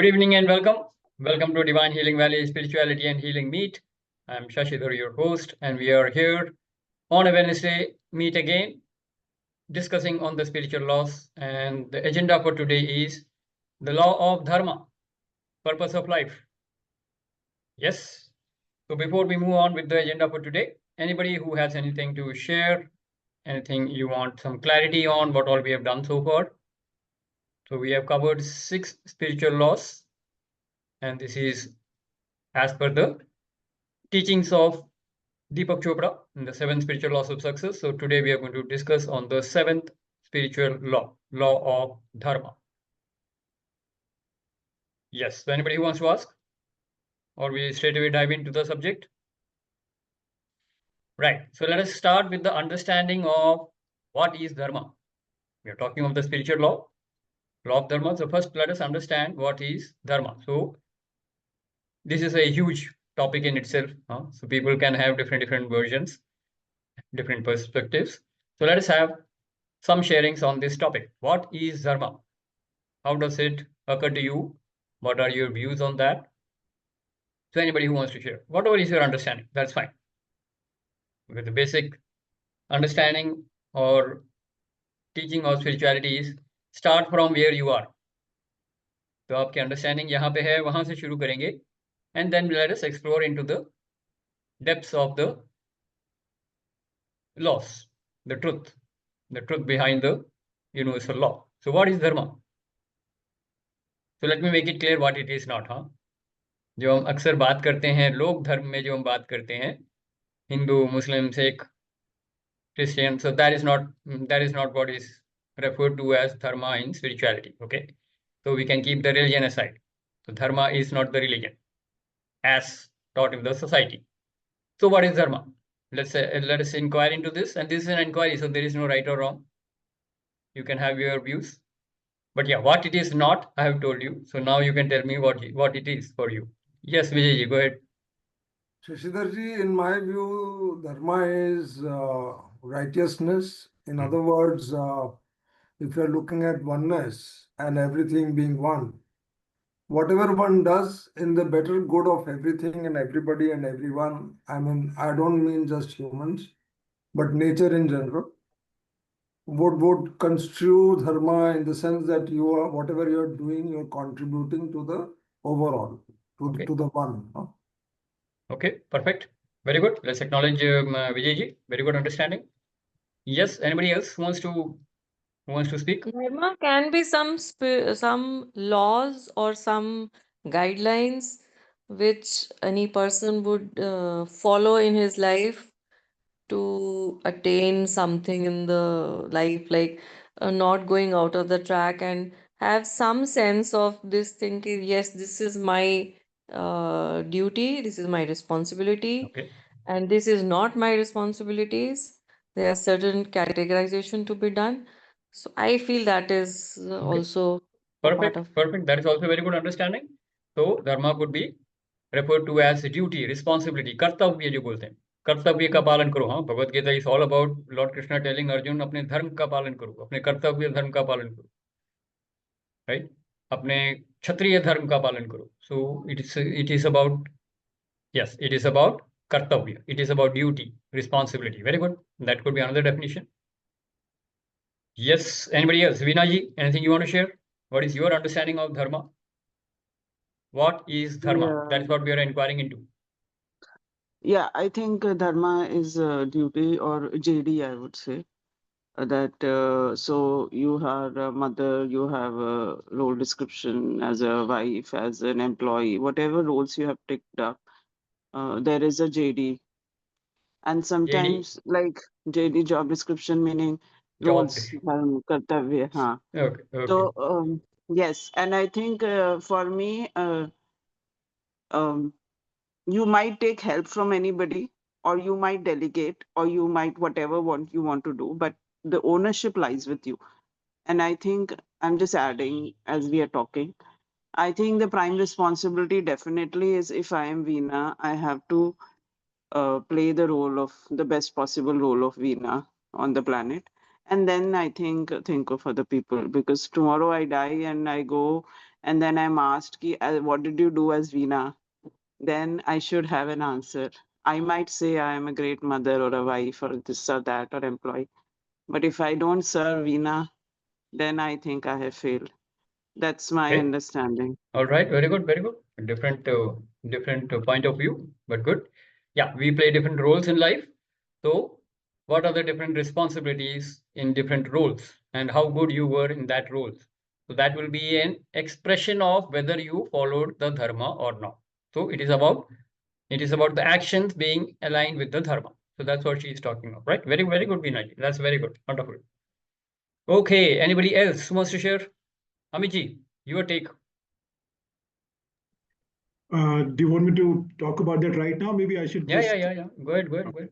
Good evening and welcome. Welcome to Divine Healing Valley Spirituality and Healing Meet. I'm Shashi Dhar, your host, and we are here on a Wednesday meet again, discussing on the spiritual laws. And the agenda for today is the law of Dharma, purpose of life. Yes. So before we move on with the agenda for today, anybody who has anything to share, anything you want some clarity on what all we have done so far? So we have covered 6 spiritual laws, and this is as per the teachings of Deepak Chopra in the 7 spiritual laws of success. So today we are going to discuss on the 7th spiritual law of Dharma. Yes, so anybody who wants to ask? Or we straight away dive into the subject? Right, so let us start with the understanding of what is Dharma. We are talking of the spiritual law of Dharma. So first let us understand what is Dharma. So this is a huge topic in itself. So people can have different versions, different perspectives. So let us have some sharings on this topic. What is Dharma? How does it occur to you? What are your views on that? So anybody who wants to share, whatever is your understanding, that's fine. With the basic understanding or teaching of spirituality is start from where you are. तो आपकी understanding यहाँ पे है, वहां से शुरू करेंगे, and then let us explore into the depths of the laws, the truth behind the universal law. So what is Dharma? So let me make it clear what it is not. जो हम अक्सर बात करते हैं लोक धर्म में, जो हम बात करते हैं हिंदू, मुस्लिम, Sikh, Christian, so that is not what is referred to as dharma in spirituality. Okay, so we can keep the religion aside. So dharma is not the religion as taught in the society. So what is dharma? Let us inquire into this, and this is an inquiry, so there is no right or wrong. You can have your views, but yeah, what it is not, I have told you. So now you can tell me what it is for you. Yes, Vijay, go ahead. Shashi Dhar ji, in my view, Dharma is righteousness. In other words, if you're looking at oneness and everything being one, whatever one does in the better good of everything and everybody and everyone, I mean, I don't mean just humans, but nature in general, would construe Dharma in the sense that you are, whatever you're doing, you're contributing to the overall, to the one. Okay, perfect. Very good. Let's acknowledge Vijay ji. Very good understanding. Yes, anybody else who wants to speak? Dharma can be some laws or some guidelines which any person would follow in his life to attain something in the life, like not going out of the track and have some sense of this thinking, yes, this is my duty, this is my responsibility, Okay. and this is not my responsibilities. There are certain categorization to be done. So I feel that is also a part of. Perfect. That is also a very good understanding. So dharma could be referred to as duty, responsibility, कर्तव्य जो बोलते हैं, कर्तव्य का पालन करो. हाँ, Bhagavad Gita is all about Lord Krishna telling Arjun अपने धर्म का पालन करो, अपने कर्तव्य धर्म का पालन करो, right? अपने क्षत्रिय धर्म का पालन करो. So it is about, yes, it is about कर्तव्य. It is about duty, responsibility. Very good. That could be another definition. Yes, anybody else? Veena ji, anything you want to share? What is your understanding of dharma? What is dharma? Yeah. That is what we are inquiring into. Yeah, I think dharma is duty or JD, I would say. So you have a mother, you have a role description as a wife, as an employee, whatever roles you have ticked up, there is a JD. And sometimes like JD, job description, meaning roles, dharma, kartavya. Haan. Okay. So yes, and I think for me, you might take help from anybody, or you might delegate, or you might whatever you want to do, but the ownership lies with you. And I think I'm just adding as we are talking, I think the prime responsibility definitely is, if I am Veena, I have to play the role of the best possible role of Veena on the planet. And then I think of other people, because tomorrow I die and I go and then I'm asked, what did you do as Veena? Then I should have an answer. I might say I am a great mother or a wife or this or that or employee. But if I don't serve Veena, then I think I have failed. That's my Okay. understanding. All right, very good, very good. Different point of view, but good. Yeah, we play different roles in life. So what are the different responsibilities in different roles and how good you were in that role? So that will be an expression of whether you followed the dharma or not. So it is about the actions being aligned with the dharma. So that's what she is talking about, right? Very, very good, Vinay. That's very good. Wonderful. Okay, anybody else who wants to share? Amiji, your take. Do you want me to talk about that right now? Maybe I should Yeah. just. Go ahead.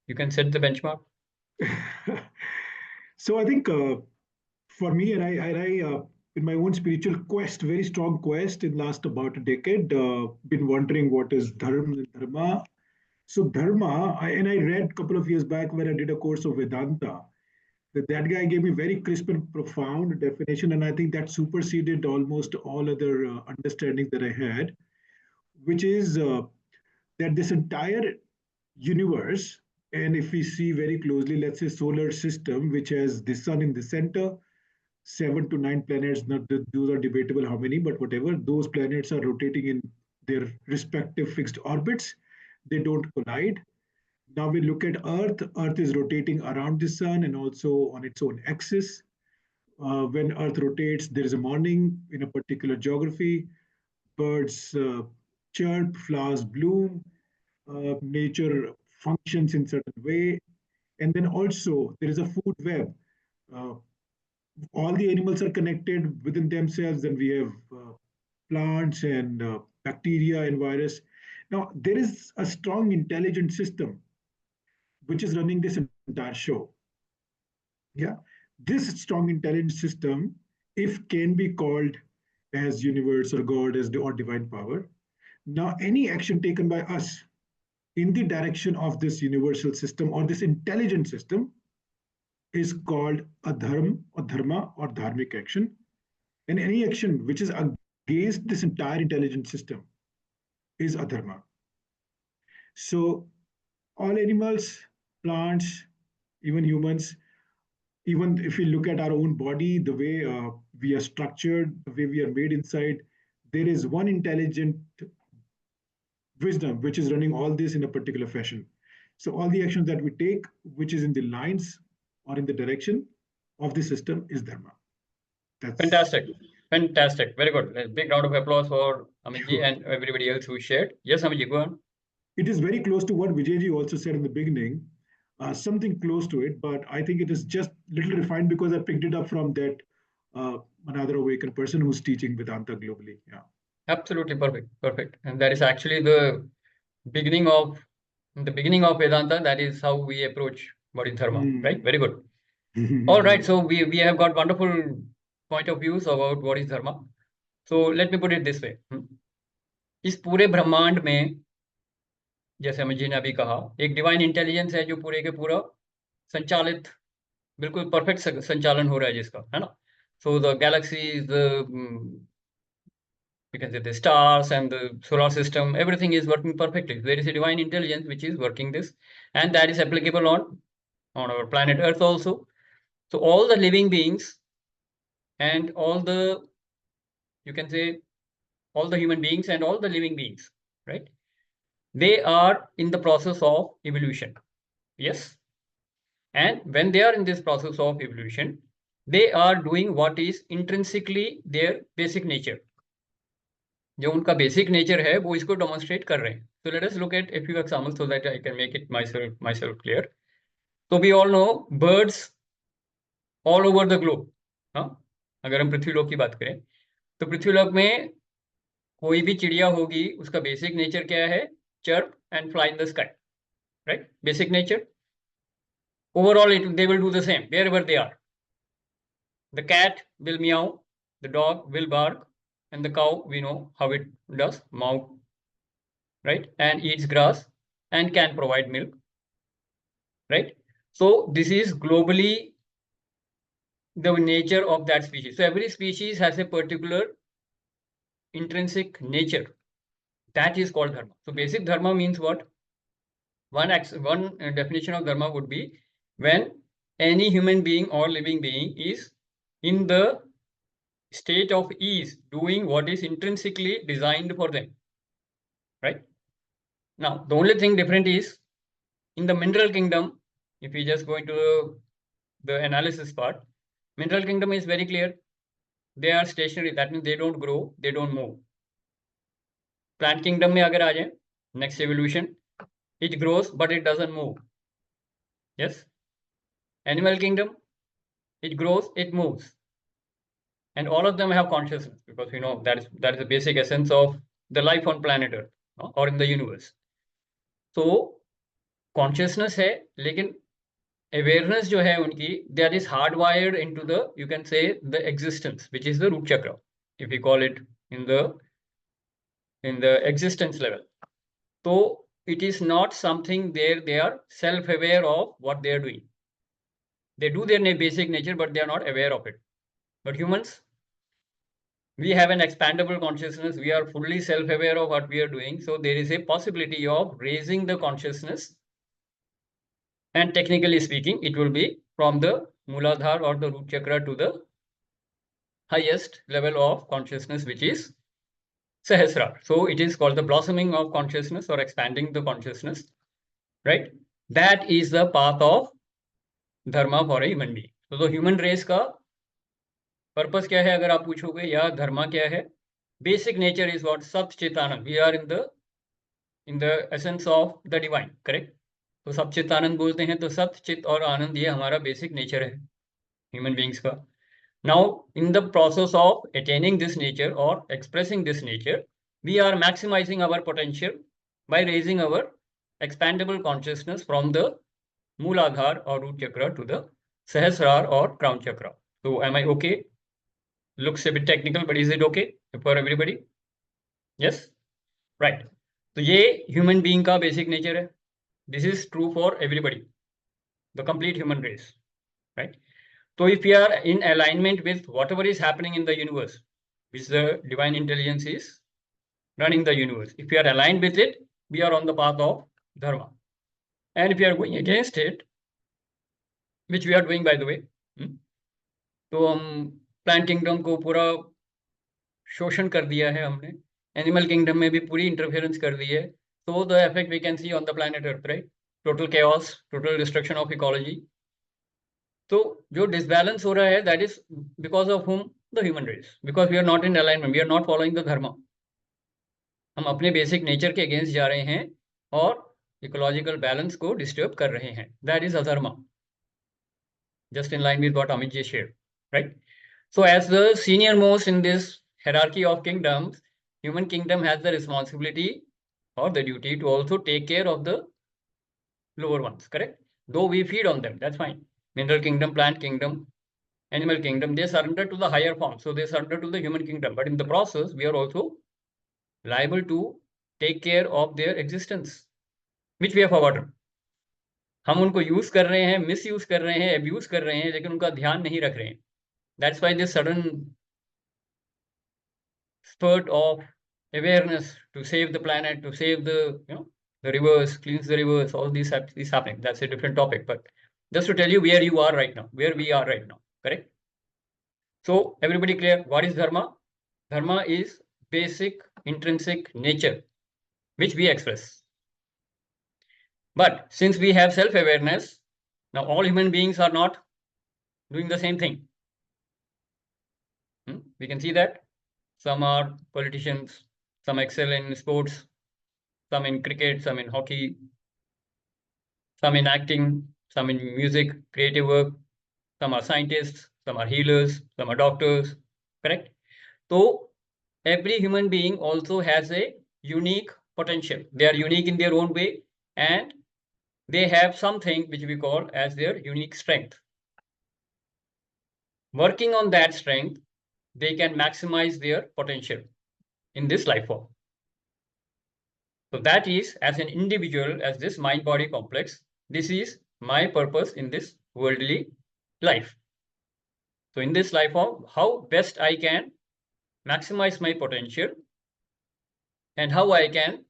You can set the benchmark. So I think for me, and I in my own spiritual quest, very strong quest in last about a decade, been wondering what is dharma. So dharma, and I read a couple of years back when I did a course of Vedanta. That guy gave me very crisp and profound definition, and I think that superseded almost all other understandings that I had, which is that this entire universe, and if we see very closely, let's say solar system, which has the sun in the center, 7 to 9 planets, not those are debatable how many, but whatever, those planets are rotating in their respective fixed orbits. They don't collide. Now we look at Earth is rotating around the sun and also on its own axis. When Earth rotates, there is a morning in a particular geography. Birds chirp, flowers bloom, nature functions in certain way. And then also there is a food web. Uh, all the animals are connected within themselves. Then we have plants and bacteria and virus. Now there is a strong intelligent system which is running this entire show. Yeah, this strong intelligent system, if can be called as universe or God as or divine power. Now, any action taken by us in the direction of this universal system or this intelligent system is called a dharma or dharmic action. And any action which is against this entire intelligent system is adharma. So all animals, plants, even humans, even if we look at our own body, the way we are structured, the way we are made inside, there is one intelligent wisdom which is running all this in a particular fashion. So all the actions that we take, which is in the lines or in the direction of the system, is dharma. That's Fantastic. Very good. A big round of applause for Amitji Sure. and everybody else who shared. Yes, Amitji, go on. It is very close to what Vijayji also said in the beginning, something close to it, but I think it is just little refined because I picked it up from that another awakened person who's teaching Vedanta globally. Yeah. Absolutely perfect. And that is actually the beginning of Vedanta. That is how we approach what is dharma, right? Very good. All right, so we have got wonderful point of views about what is dharma. So let me put it this way. इस पूरे ब्रह्मांड में जैसे अमित जी ने अभी कहा एक divine intelligence है जो पूरे के पूरा संचालित बिल्कुल परफेक्ट संचालन हो रहा है जिसका, है ना? So the galaxies, you can say the stars and the solar system, everything is working perfectly. There is a divine intelligence which is working this, and that is applicable on our planet Earth also. So all the living beings and all the, you can say, all the human beings and all the living beings, right? They are in the process of evolution. Yes. And when they are in this process of evolution, they are doing what is intrinsically their basic nature. जो उनका basic nature है वो इसको demonstrate कर रहे हैं. So let us look at a few examples so that I can make it myself clear. So we all know birds all over the globe. हाँ, अगर हम पृथ्वीलोक की बात करें तो पृथ्वीलोक में कोई भी चिड़िया होगी उसका बेसिक नेचर क्या है? Chirp and fly in the sky, right? Basic nature. Overall they will do the same wherever they are. The cat will meow, the dog will bark, and the cow, we know how it does, meow, right? And eats grass and can provide milk, right? So this is globally the nature of that species. So every species has a particular intrinsic nature. That is called dharma. So basic dharma means what? One definition of dharma would be when any human being or living being is in the state of ease, doing what is intrinsically designed for them. Right? Now, the only thing different is in the mineral kingdom, if we just go into the analysis part, mineral kingdom is very clear. They are stationary. That means they don't grow, they don't move. Plant kingdom में अगर आ जाए, next evolution, it grows but it doesn't move. Yes. Animal kingdom, it grows, it moves, and all of them have consciousness, because you know that is the basic essence of the life on planet Earth or in the universe. So consciousness है, लेकिन awareness जो है उनकी, that is hardwired into the, you can say, the existence, which is the root chakra, if we call it in the existence level. So it is not something there, they are self-aware of what they are doing. They do their basic nature, but they are not aware of it. But humans, we have an expandable consciousness. We are fully self-aware of what we are doing. So there is a possibility of raising the consciousness. And technically speaking, it will be from the Mooladhara or the root chakra to the highest level of consciousness, which is Sahasrara. So it is called the blossoming of consciousness or expanding the consciousness, right? That is the path of dharma for a human being. So the human race का purpose क्या है अगर आप पूछोगे, या धर्मा क्या है? Basic nature is what? Sat Chit Anand. We are in the essence of the divine, correct? तो सत चित आनंद बोलते हैं, तो सत चित और आनंद ये हमारा बेसिक नेचर है ह्यूमन बींग्स का. Now, in the process of attaining this nature or expressing this nature, we are maximizing our potential by raising our expandable consciousness from the Mooladhara or root chakra to the Sahasrara or crown chakra. So, am I okay? Looks a bit technical, but is it okay for everybody? Yes? Right. So, ये human being का basic nature है. This is true for everybody, the complete human race, right? So if we are in alignment with whatever is happening in the universe, which the divine intelligence is running the universe, if we are aligned with it, we are on the path of dharma. And if we are going against it, which we are doing, by the way, तो हम plant kingdom को पूरा शोषण कर दिया है हमने, animal kingdom में भी पूरी interference कर दी है. So the effect we can see on the planet Earth, right? Total chaos, total destruction of ecology. तो जो disbalance हो रहा है, that is because of whom? The human race. Because we are not in alignment, we are not following the dharma. हम अपने basic nature के against जा रहे हैं और ecological balance को disturb कर रहे हैं. That is adharma. Just in line with what Amit ji shared, right? So as the senior most in this hierarchy of kingdoms, human kingdom has the responsibility or the duty to also take care of the lower ones, correct? Though we feed on them, that's fine. Mineral kingdom, plant kingdom, animal kingdom, they surrender to the higher form. So they surrender to the human kingdom. But in the process, we are also liable to take care of their existence, which we have forgotten. हम उनको use कर रहे हैं, miss use कर रहे हैं, abuse कर रहे हैं, लेकिन उनका ध्यान नहीं रख रहे हैं. That's why this sudden spurt of awareness to save the planet, to save the the rivers, cleanse the rivers, all these is happening. That's a different topic, but just to tell you where you are right now, where we are right now, correct? So everybody clear? What is dharma? Dharma is basic intrinsic nature, which we express. But since we have self-awareness, now all human beings are not doing the same thing. We can see that some are politicians, some excel in sports, some in cricket, some in hockey, some in acting, some in music, creative work, some are scientists, some are healers, some are doctors, correct? So every human being also has a unique potential. They are unique in their own way, and they have something which we call as their unique strength. Working on that strength, they can maximize their potential in this life form. So that is, as an individual, as this mind-body complex, this is my purpose in this worldly life. So in this life form, how best I can maximize my potential and how I can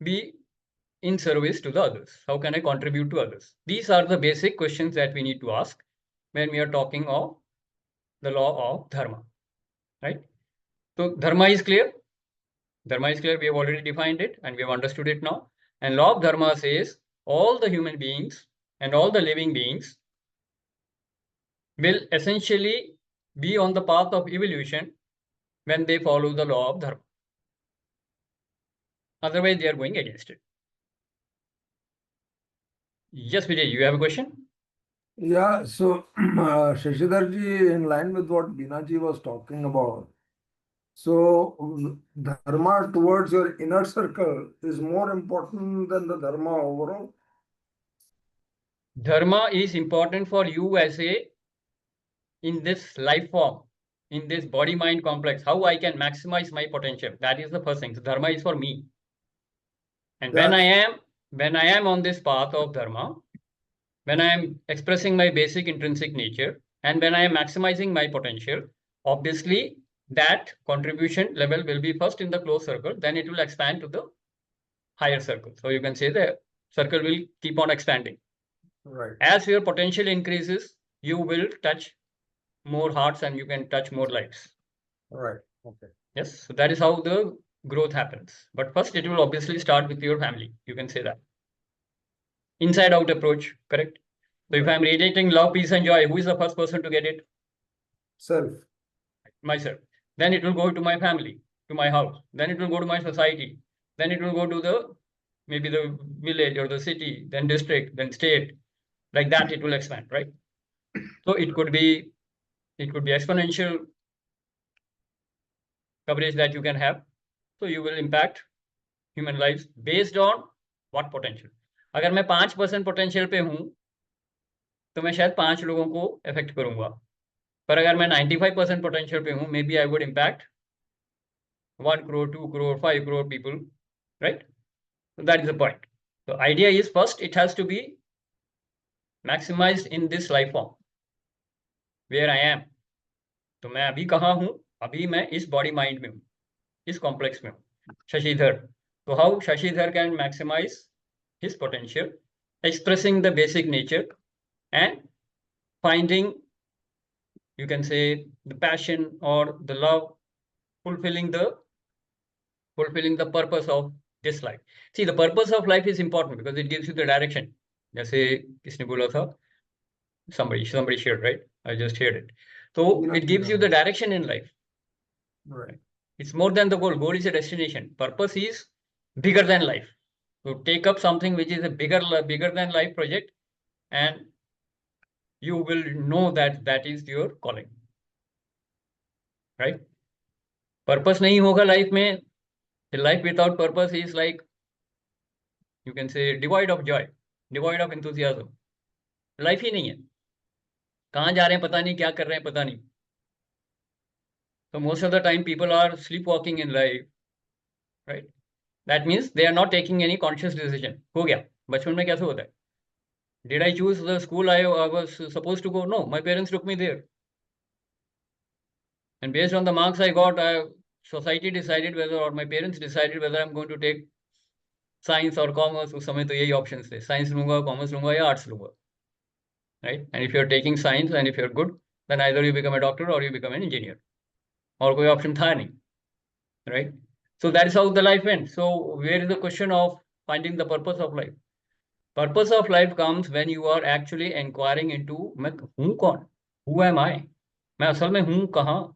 be in service to the others. How can I contribute to others? These are the basic questions that we need to ask when we are talking of the law of dharma, right? So dharma is clear. Dharma is clear. We have already defined it and we have understood it now. And law of dharma says all the human beings and all the living beings will essentially be on the path of evolution when they follow the law of dharma. Otherwise, they are going against it. Yes, Vijay, you have a question? Yeah, so Shashi Dhar ji, in line with what Beena ji was talking about, so dharma towards your inner circle is more important than the dharma overall. Dharma is important for you as a, in this life form, in this body-mind complex, how I can maximize my potential. That is the first thing. So dharma is for me. And when I am on this path of dharma, when I am expressing my basic intrinsic nature, and when I am maximizing my potential, obviously that contribution level will be first in the close circle, then it will expand to the higher circle. So you can say the circle will keep on expanding. Right. As your potential increases, you will touch more hearts and you can touch more lives. Right. Okay. Yes, so that is how the growth happens. But first, it will obviously start with your family. You can say that. Inside out approach, correct? So if Right. I'm radiating love, peace, and joy, who is the first person to get it? Self. Myself. Then it will go to my family, to my house. Then it will go to my society. Then it will go to the maybe the village or the city, then district, then state. Like that, it will expand, right? So it could be exponential coverage that you can have. So you will impact human lives based on what potential. अगर मैं 5% potential पे हूं तो मैं शायद 5 लोगों को effect करूंगा, पर अगर मैं 95% पोटेंशियल पे हूं, may be I would impact 1 crore, 2 crore, 5 crore people, right? So that is the point. The idea is first it has to be maximized in this life form where I am. तो मैं अभी कहाँ हूं? अभी मैं इस body mind में हूं, इस कॉम्प्लेक्स में हूं, Shashidhar. So how Shashidhar can maximize his potential, expressing the basic nature and finding, you can say, the passion or the love, fulfilling the purpose of this life. See, the purpose of life is important because it gives you the direction. जैसे किसने बोला था? Somebody shared, right? I just heard it. So it gives you the direction in life. Right. It's more than the goal. Goal is a destination. Purpose is bigger than life. So take up something which is a bigger than life project, and you will know that that is your calling, right? Purpose नहीं होगा life में, life without purpose is like, you can say, devoid of joy, devoid of enthusiasm. Life ही नहीं है. कहाँ जा रहे हैं पता नहीं, क्या कर रहे हैं पता नहीं. So most of the time people are sleepwalking in life, right? That means they are not taking any conscious decision. हो गया. बचपन में कैसे होता है? Did I choose the school I was supposed to go? No, my parents took me there. And based on the marks I got, society decided whether, or my parents decided whether I'm going to take science or commerce. उस समय तो यही options थे. Science लूंगा, commerce लूंगा या arts लूंगा. Right? And if you're taking science and if you're good, then either you become a doctor or you become an engineer. और कोई option था नहीं. Right? So that is how the life went. So where is the question of finding the purpose of life? Purpose of life comes when you are actually inquiring into मैं हूँ कौन? Who am I? मैं असल में हूँ कहाँ?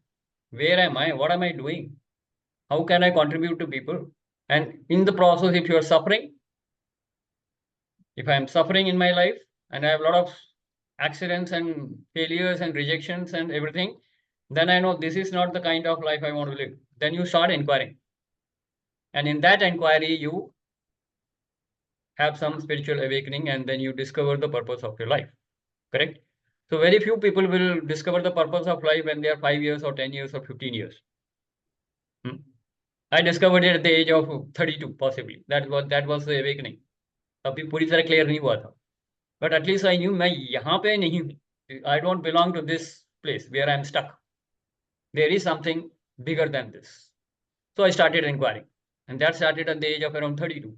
Where am I? What am I doing? How can I contribute to people? And in the process, if you are suffering, if I am suffering in my life and I have a lot of accidents and failures and rejections and everything, then I know this is not the kind of life I want to live. Then you start inquiring. And in that inquiry, you have some spiritual awakening and then you discover the purpose of your life. Correct? So very few people will discover the purpose of life when they are 5 years or 10 years or 15 years. I discovered it at the age of 32, possibly. That was the awakening. अभी पूरी तरह clear नहीं हुआ था. But at least I knew मैं यहाँ पे नहीं हूँ. I don't belong to this place where I'm stuck. There is something bigger than this. So I started inquiring. and that started at the age of around 32.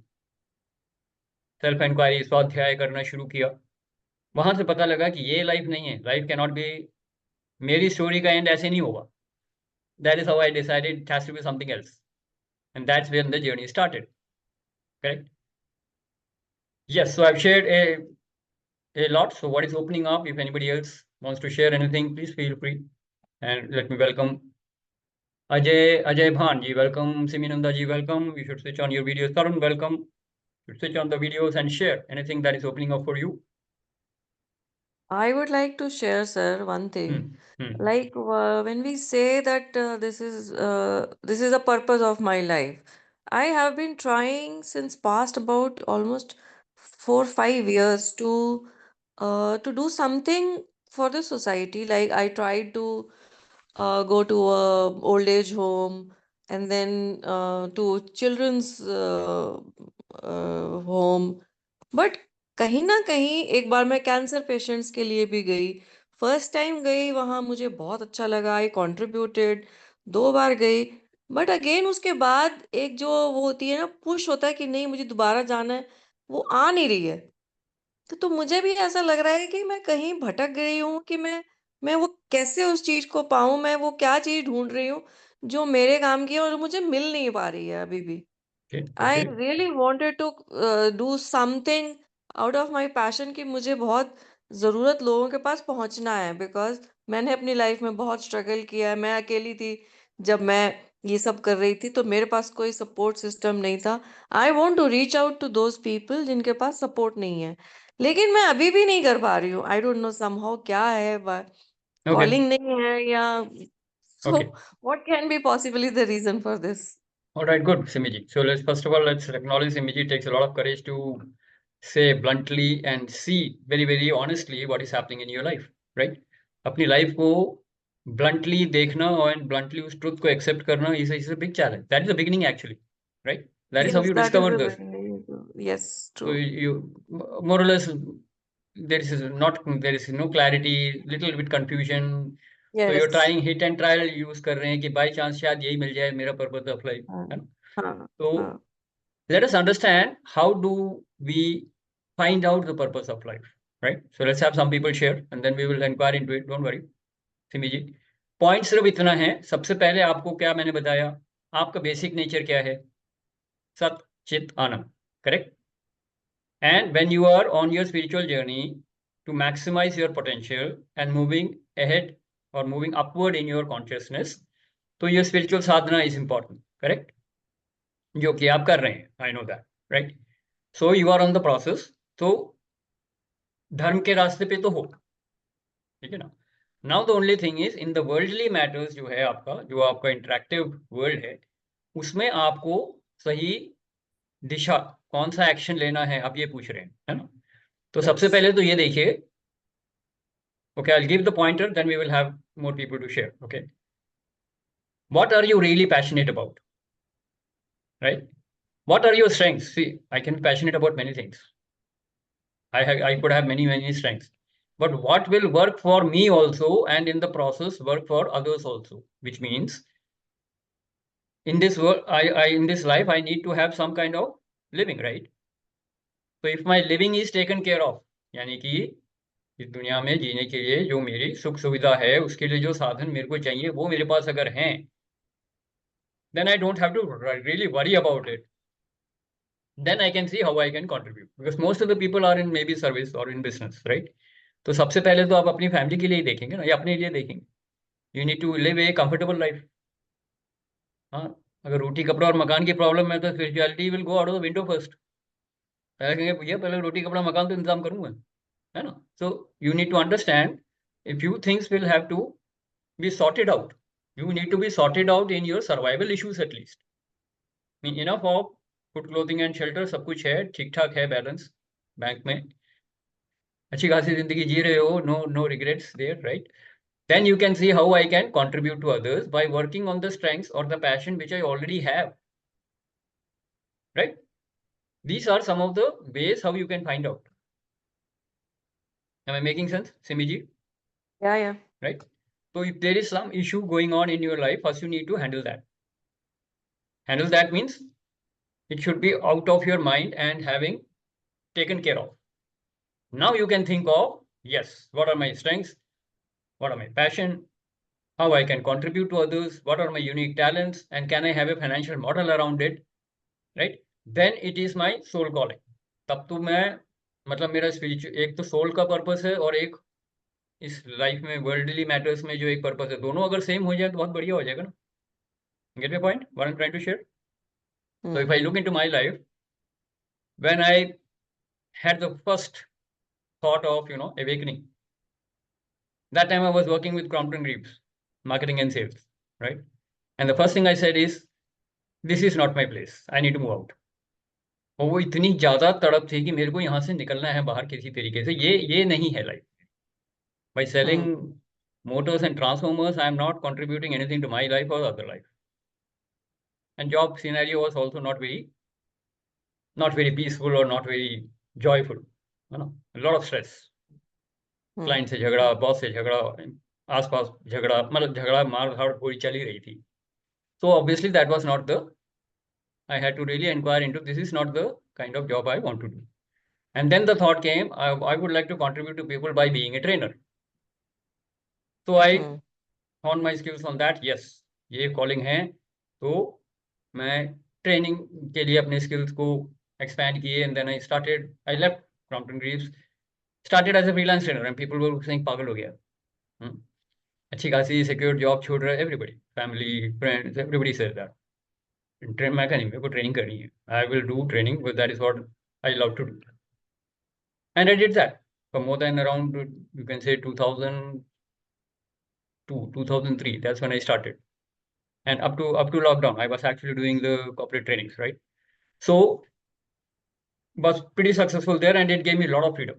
Self inquiry, स्वाध्याय करना शुरू किया. वहां से पता लगा कि ये लाइफ नहीं है. लाइफ कैन नॉट बी, मेरी स्टोरी का एंड ऐसे नहीं होगा. That is how I decided it has to be something else, and that's when the journey started. Correct? Yes. So I've shared a lot. So what is opening up? If anybody else wants to share anything, please feel free. And let me welcome Ajay Bhan ji, welcome. Siminanda ji, welcome. You should switch on your videos. Tarun, welcome. You should switch on the videos and share anything that is opening up for you. I would like to share, sir, one thing. Hmm. Like when we say that this is the purpose of my life, I have been trying since past about almost 4 5 years to do something for the society. Like I tried to go to a old age home and then to children's home. But कहीं ना कहीं एक बार मैं cancer patients के लिए भी गई. First time गई वहां, मुझे बहुत अच्छा लगा. आई कॉन्ट्रीब्यूटेड. 2 बार गई. बट अगेन उसके बाद एक जो वो होती है ना, पुश होता है कि नहीं मुझे दोबारा जाना है, वो आ नहीं रही है. तो मुझे भी ऐसा लग रहा है कि मैं कहीं भटक गई हूँ, कि मैं वो कैसे उस चीज को पाऊं. मैं वो क्या चीज ढूंढ रही हूँ जो मेरे काम की है और मुझे मिल नहीं पा रही है अभी भी. Okay. I Okay. Really wanted to do something out of my passion, कि मुझे बहुत ज़रूरत लोगों के पास पहुंचना है. बिकॉज मैंने अपनी लाइफ में बहुत स्ट्रगल किया है. मैं अकेली थी जब मैं ये सब कर रही थी, तो मेरे पास कोई सपोर्ट सिस्टम नहीं था. I want to reach out to those people जिनके पास सपोर्ट नहीं है, लेकिन मैं अभी भी नहीं कर पा रही हूँ. आई डोंट नो समहाउ क्या है, Okay. कॉलिंग नहीं है या सो Okay. What can be possibly the reason for this. All right, good, Simiji. So let's first of all let's acknowledge Simiji takes a lot of courage to say bluntly and see very very honestly what is happening in your life, right? अपनी life को bluntly देखना और bluntly उस truth को accept करना is a big challenge. That is the beginning actually, right? That is how Yes, you that is discover the this. beginning. Yes, So true. you more or less there is no clarity, little bit confusion. So you're Yes. trying hit and trial use कर रहे हैं कि by chance शायद यही मिल जाए मेरा purpose of life, हाँ, है ना? हाँ, So हाँ. let us understand how do we find out the purpose of life, right? So let's have some people share and then we will inquire into it. Don't worry, Simi ji. Point सिर्फ इतना है, सबसे पहले आपको क्या मैंने बताया, आपका बेसिक नेचर क्या है, सत चित आनंद, correct? And when you are on your spiritual journey to maximize your potential and moving ahead or moving upward in your consciousness, तो your spiritual sadhana is important, correct? जो कि आप कर रहे हैं, I know that, right? So you are on the process. तो धर्म के रास्ते पे तो हो, ठीक है ना? Now the only thing is in the worldly matters, जो है आपका, जो आपका इंटरेक्टिव वर्ल्ड है, उसमें आपको सही दिशा, कौन सा एक्शन लेना है, आप ये पूछ रहे हैं, है ना? तो सबसे Yes. पहले तो ये देखिए. Okay, I'll give the pointer, then we will have more people to share. Okay, what are you really passionate about, right? What are your strengths? See, I can be passionate about many things. I could have many strengths, but what will work for me also, and in the process work for others also, which means in this world, in this life I need to have some kind of living, right? So if my living is taken care of, यानी कि इस दुनिया में जीने के लिए जो मेरी सुख सुविधा है, उसके लिए जो साधन मेरे को चाहिए वो मेरे पास अगर हैं, then I don't have to really worry about it. Then I can see how I can contribute, because most of the people are in maybe service or in business, right? तो सबसे पहले तो आप अपनी फैमिली के लिए ही देखेंगे ना, या अपने लिए देखेंगे. You need to live a comfortable life. हाँ, अगर रोटी कपड़ा और मकान की प्रॉब्लम है तो spirituality will go out of the window first. पहले कहेंगे भैया पहले रोटी कपड़ा मकान तो इंतजाम करूंगा, है ना? So you need to understand, if you things will have to be sorted out, you need to be sorted out in your survival issues at least. I mean, enough of food, clothing and shelter, सब कुछ है, ठीक ठाक है, balance bank में, अच्छी खासी जिंदगी जी रहे हो, no regrets there, right? Then you can see how I can contribute to others by working on the strengths or the passion which I already have, right? These are some of the ways how you can find out. Am I making sense, Simiji? Yeah. Right? So if there is some issue going on in your life, first you need to handle that. Handle that means It should be out of your mind and having taken care of. Now you can think of, yes, what are my strengths? What are my passion? How I can contribute to others? What are my unique talents? And can I have a financial model around it? Right? Then it is my soul calling. तब तो मैं मतलब मेरा spiritual एक तो soul का purpose है और एक इस लाइफ में वर्ल्डली मैटर्स में जो एक पर्पस है, दोनों अगर सेम हो जाए तो बहुत बढ़िया हो जाएगा ना. Get my point? What I'm trying to share? So if I look into my life, when I had the first thought of, awakening, that time I was working with Crompton Reeves, marketing and sales, right? And the first thing I said is, this is not my place. I need to move out. और वो इतनी ज्यादा तड़प थी कि मेरे को यहाँ से निकलना है बाहर किसी तरीके से. ये नहीं है life. By selling motors and transformers, I am not contributing anything to my life or other life. And job scenario was also not very peaceful or not very joyful. A lot of stress. Client से झगड़ा, boss से झगड़ा, आसपास झगड़ा, मतलब झगड़ा मार-धाड़ पूरी चली रही थी. So obviously that was not I had to really inquire into, this is not the kind of job I want to do. And then the thought came, I would like to contribute to people by being a trainer. So I found my skills on that. Yes, ये calling है, तो मैं training के लिए अपने skills को expand किए. And then I left Crompton Reeves, started as a freelance trainer, and people were saying पागल हो गया. अच्छी खासी सिक्योर जॉब छोड़ रहा है. Everybody, family, friends, everybody says that. मैं कहीं मेरे को ट्रेनिंग करनी है. I will do training, but that is what I love to do. And I did that for more than around, you can say 2002, 2003. That's when I started. And up to lockdown, I was actually doing the corporate trainings, right? So was pretty successful there, and it gave me a lot of freedom.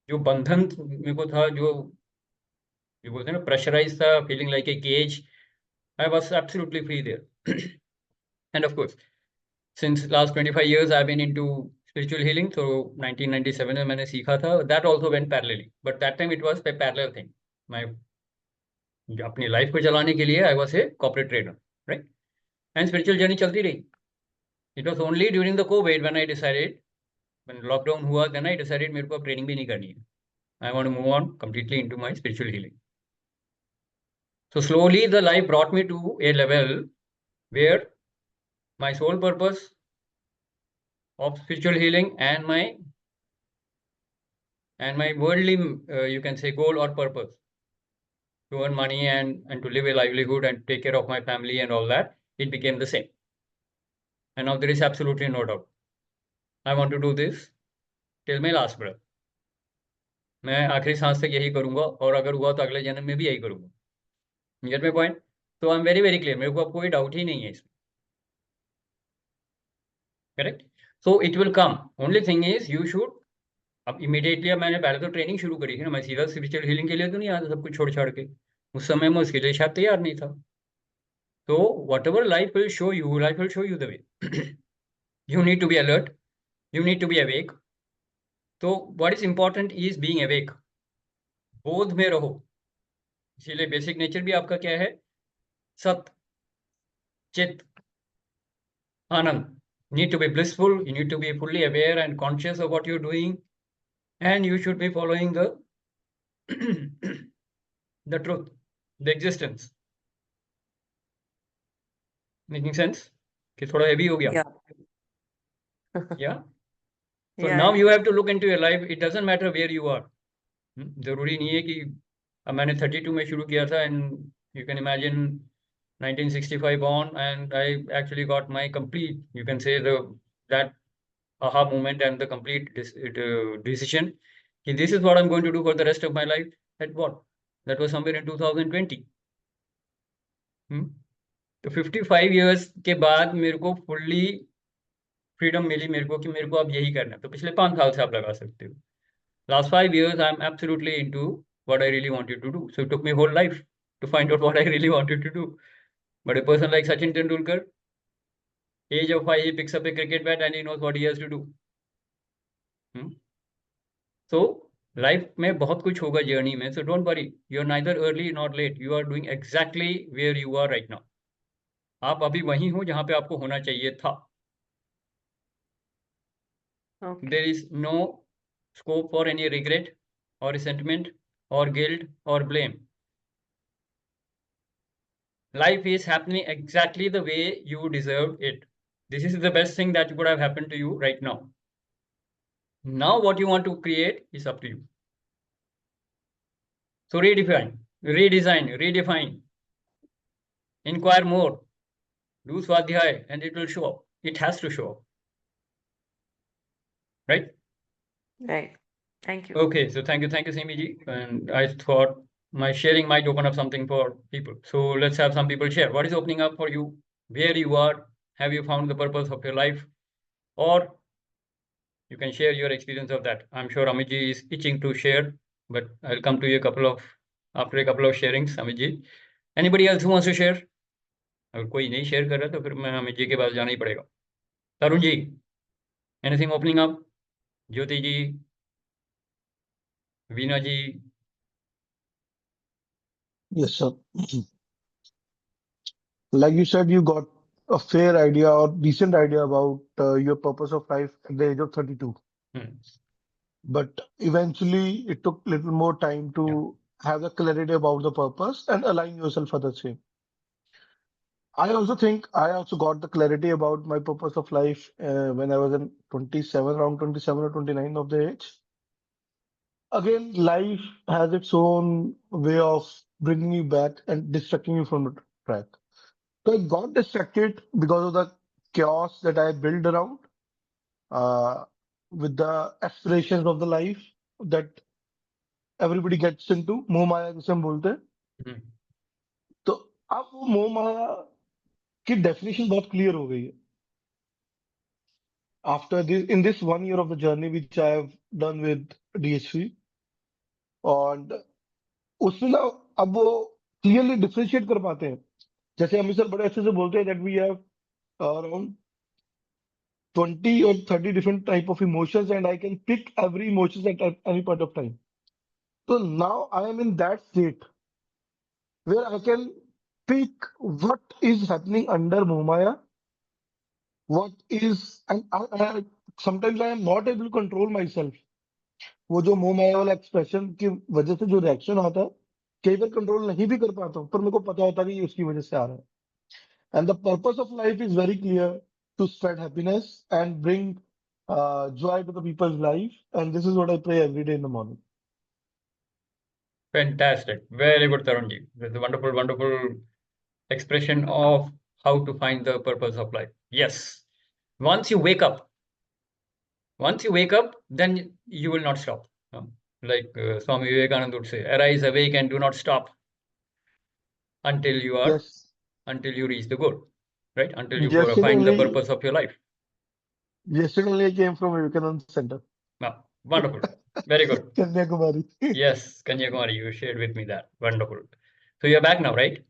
जो बंधन मेरे को था, जो बोलते हैं ना pressurise था, feeling like a cage, I was absolutely free there. And of course, since last 25 years I've been into spiritual healing. So 1997 में मैंने सीखा था. That also went parallelly, but that time it was a parallel thing. My अपनी life को चलाने के लिए I was a corporate trainer, right? And spiritual journey चलती रही. It was only during the COVID when I decided, when lockdown हुआ, then I decided मेरे को अब ट्रेनिंग भी नहीं करनी है. I want to move on completely into my spiritual healing. So slowly the life brought me to a level where my sole purpose of spiritual healing and my worldly, you can say, goal or purpose to earn money and to live a livelihood and take care of my family and all that, it became the same. And now there is absolutely no doubt. I want to do this till my last breath. मैं आखिरी सांस तक यही करूंगा, और अगर हुआ तो अगले जन्म में भी यही करूंगा. You get my point? So I'm very very clear. मेरे को अब कोई डाउट ही नहीं है इसमें. Correct? So it will come. Only thing is you should. अब इमीडिएटली, अब मैंने पहले तो ट्रेनिंग शुरू करी थी ना, मैं सीधा स्पिरिचुअल हीलिंग के लिए तो नहीं आता, सब कुछ छोड़ छाड़ के. उस समय मैं उसके लिए शायद तैयार नहीं था. तो whatever life will show you, life will show you the way. You need to be alert, you need to be awake. तो what is important is being awake. बोध में रहो. इसीलिए बेसिक नेचर भी आपका क्या है? सत, चित, आनंद. Need to be blissful, you need to be fully aware and conscious of what you're doing, and you should be following the the truth, the existence. Making sense? कि थोड़ा heavy हो गया. Yeah. So Yeah, now yeah. you have to look into your life. It doesn't matter where you are. जरूरी नहीं है कि अब मैंने 32 में शुरू किया था, and you can imagine 1965 on, and I actually got my complete, you can say, that aha moment and the complete decision. This is what I'm going to do for the rest of my life. At what? That was somewhere in 2020. तो 55 years के बाद मेरे को fully freedom मिली मेरे को कि मेरे को अब यही करना है. तो पिछले 5 साल से आप लगा सकते हो. Last 5 years I'm absolutely into what I really wanted to do. So it took me whole life to find out what I really wanted to do. But a person like Sachin Tendulkar, age of 5, he picks up a cricket bat and he knows what he has to do. So life में बहुत कुछ होगा journey में. So don't worry, you're neither early nor late. You are doing exactly where you are right now. आप अभी वहीं हो जहाँ पे आपको होना चाहिए था. Okay. there is no scope for any regret or resentment or guilt or blame. Life is happening exactly the way you deserve it. This is the best thing that could have happened to you right now. Now what you want to create is up to you. So redefine, redesign, redefine, inquire more, do swadhyay, and it will show up. It has to show up. Right? Right. Thank you. Okay, so thank you, Simi. And I thought my sharing might open up something for people. So let's have some people share. What is opening up for you? Where you are? Have you found the purpose of your life? Or you can share your experience of that. I'm sure Amitji is itching to share, but I'll come to you after a couple of sharings, Amitji. Anybody else who wants to share? अगर कोई नहीं share कर रहा तो फिर मैं अमित जी के पास जाना ही पड़ेगा. Tarun ji, anything opening up? Jyoti ji, Veena ji. Yes, sir. Like you said, you got a fair idea or decent idea about your purpose of life at the age of 32. But eventually, it took little more time to have the clarity about the purpose and align yourself for the same. I also think I also got the clarity about my purpose of life when I was in 27, around 27 or 29 of the age. Again, life has its own way of bringing you back and distracting you from the track. So I got distracted because of the chaos that I built around with the aspirations of the life that everybody gets into. मोह माया जिसे हम बोलते हैं. तो अब वो मोह माया की डेफिनेशन बहुत क्लियर हो गई है. After this, in this 1 year of the journey which I have done with DHV, and उसमें ना अब वो क्लियरली डिफरेंशिएट कर पाते हैं. जैसे अमित सर बड़े अच्छे से बोलते हैं that we have around 20 or 30 different type of emotions and I can pick every emotions at any point of time. So now I am in that state where I can pick what is happening under Mohmaya, what is, and sometimes I am not able to control myself. वो जो मोहमाया वाला expression की वजह से जो reaction आता है कई बार कंट्रोल नहीं भी कर पाता हूँ, पर मेरे को पता होता है कि ये उसकी वजह से आ रहा है. And the purpose of life is very clear, to spread happiness and bring joy to the people's life. And this is what I pray every day in the morning. Fantastic. Very good, Tarunji. That's a wonderful, wonderful expression of how to find the purpose of life. Yes. Once you wake up, then you will not stop. Like Swami Vivekananda would say, arise, awake, and do not stop until you are, Yes. until you reach the goal, right? Until you Yesterday find the only, purpose of your life. yesterday only I came from Vivekananda Center. Wonderful. Very good. Kanyakumari. Yes, Kanyakumari, you shared with me that. Wonderful. So you're back now, right?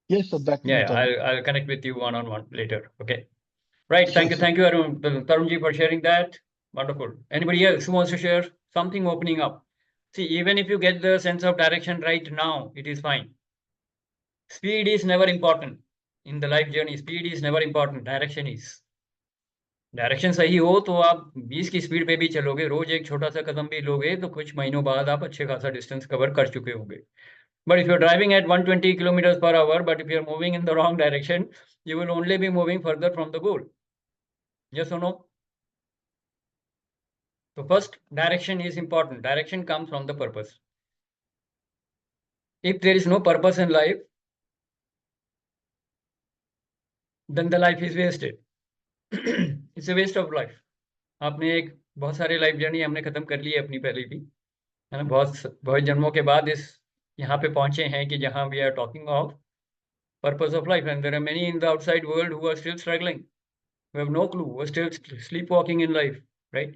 Yes, sir. Back to Yeah, the time. I'll connect with you one-on-one later. Okay. Right. Sure, Thank you. sir. Thank you, Tarunji, for sharing that. Wonderful. Anybody else who wants to share something opening up? See, even if you get the sense of direction right now, it is fine. Speed is never important in the life journey. Speed is never important. Direction is. Direction सही हो तो आप 20 की speed पे भी चलोगे, रोज एक छोटा सा कदम भी लोगे तो कुछ महीनों बाद आप अच्छे खासा डिस्टेंस कवर कर चुके होंगे. But if you're driving at 120 kilometers per hour, but if you're moving in the wrong direction, you will only be moving further from the goal. Yes or no? So first, direction is important. Direction comes from the purpose. If there is no purpose in life, then the life is wasted. It's a waste of life. आपने एक बहुत सारे life journey हमने खत्म कर ली है अपनी पहले भी, है ना. बहुत जन्मों के बाद इस यहाँ पे पहुंचे हैं कि जहाँ we are talking of purpose of life, and there are many in the outside world who are still struggling, who have no clue, who are still sleepwalking in life, right?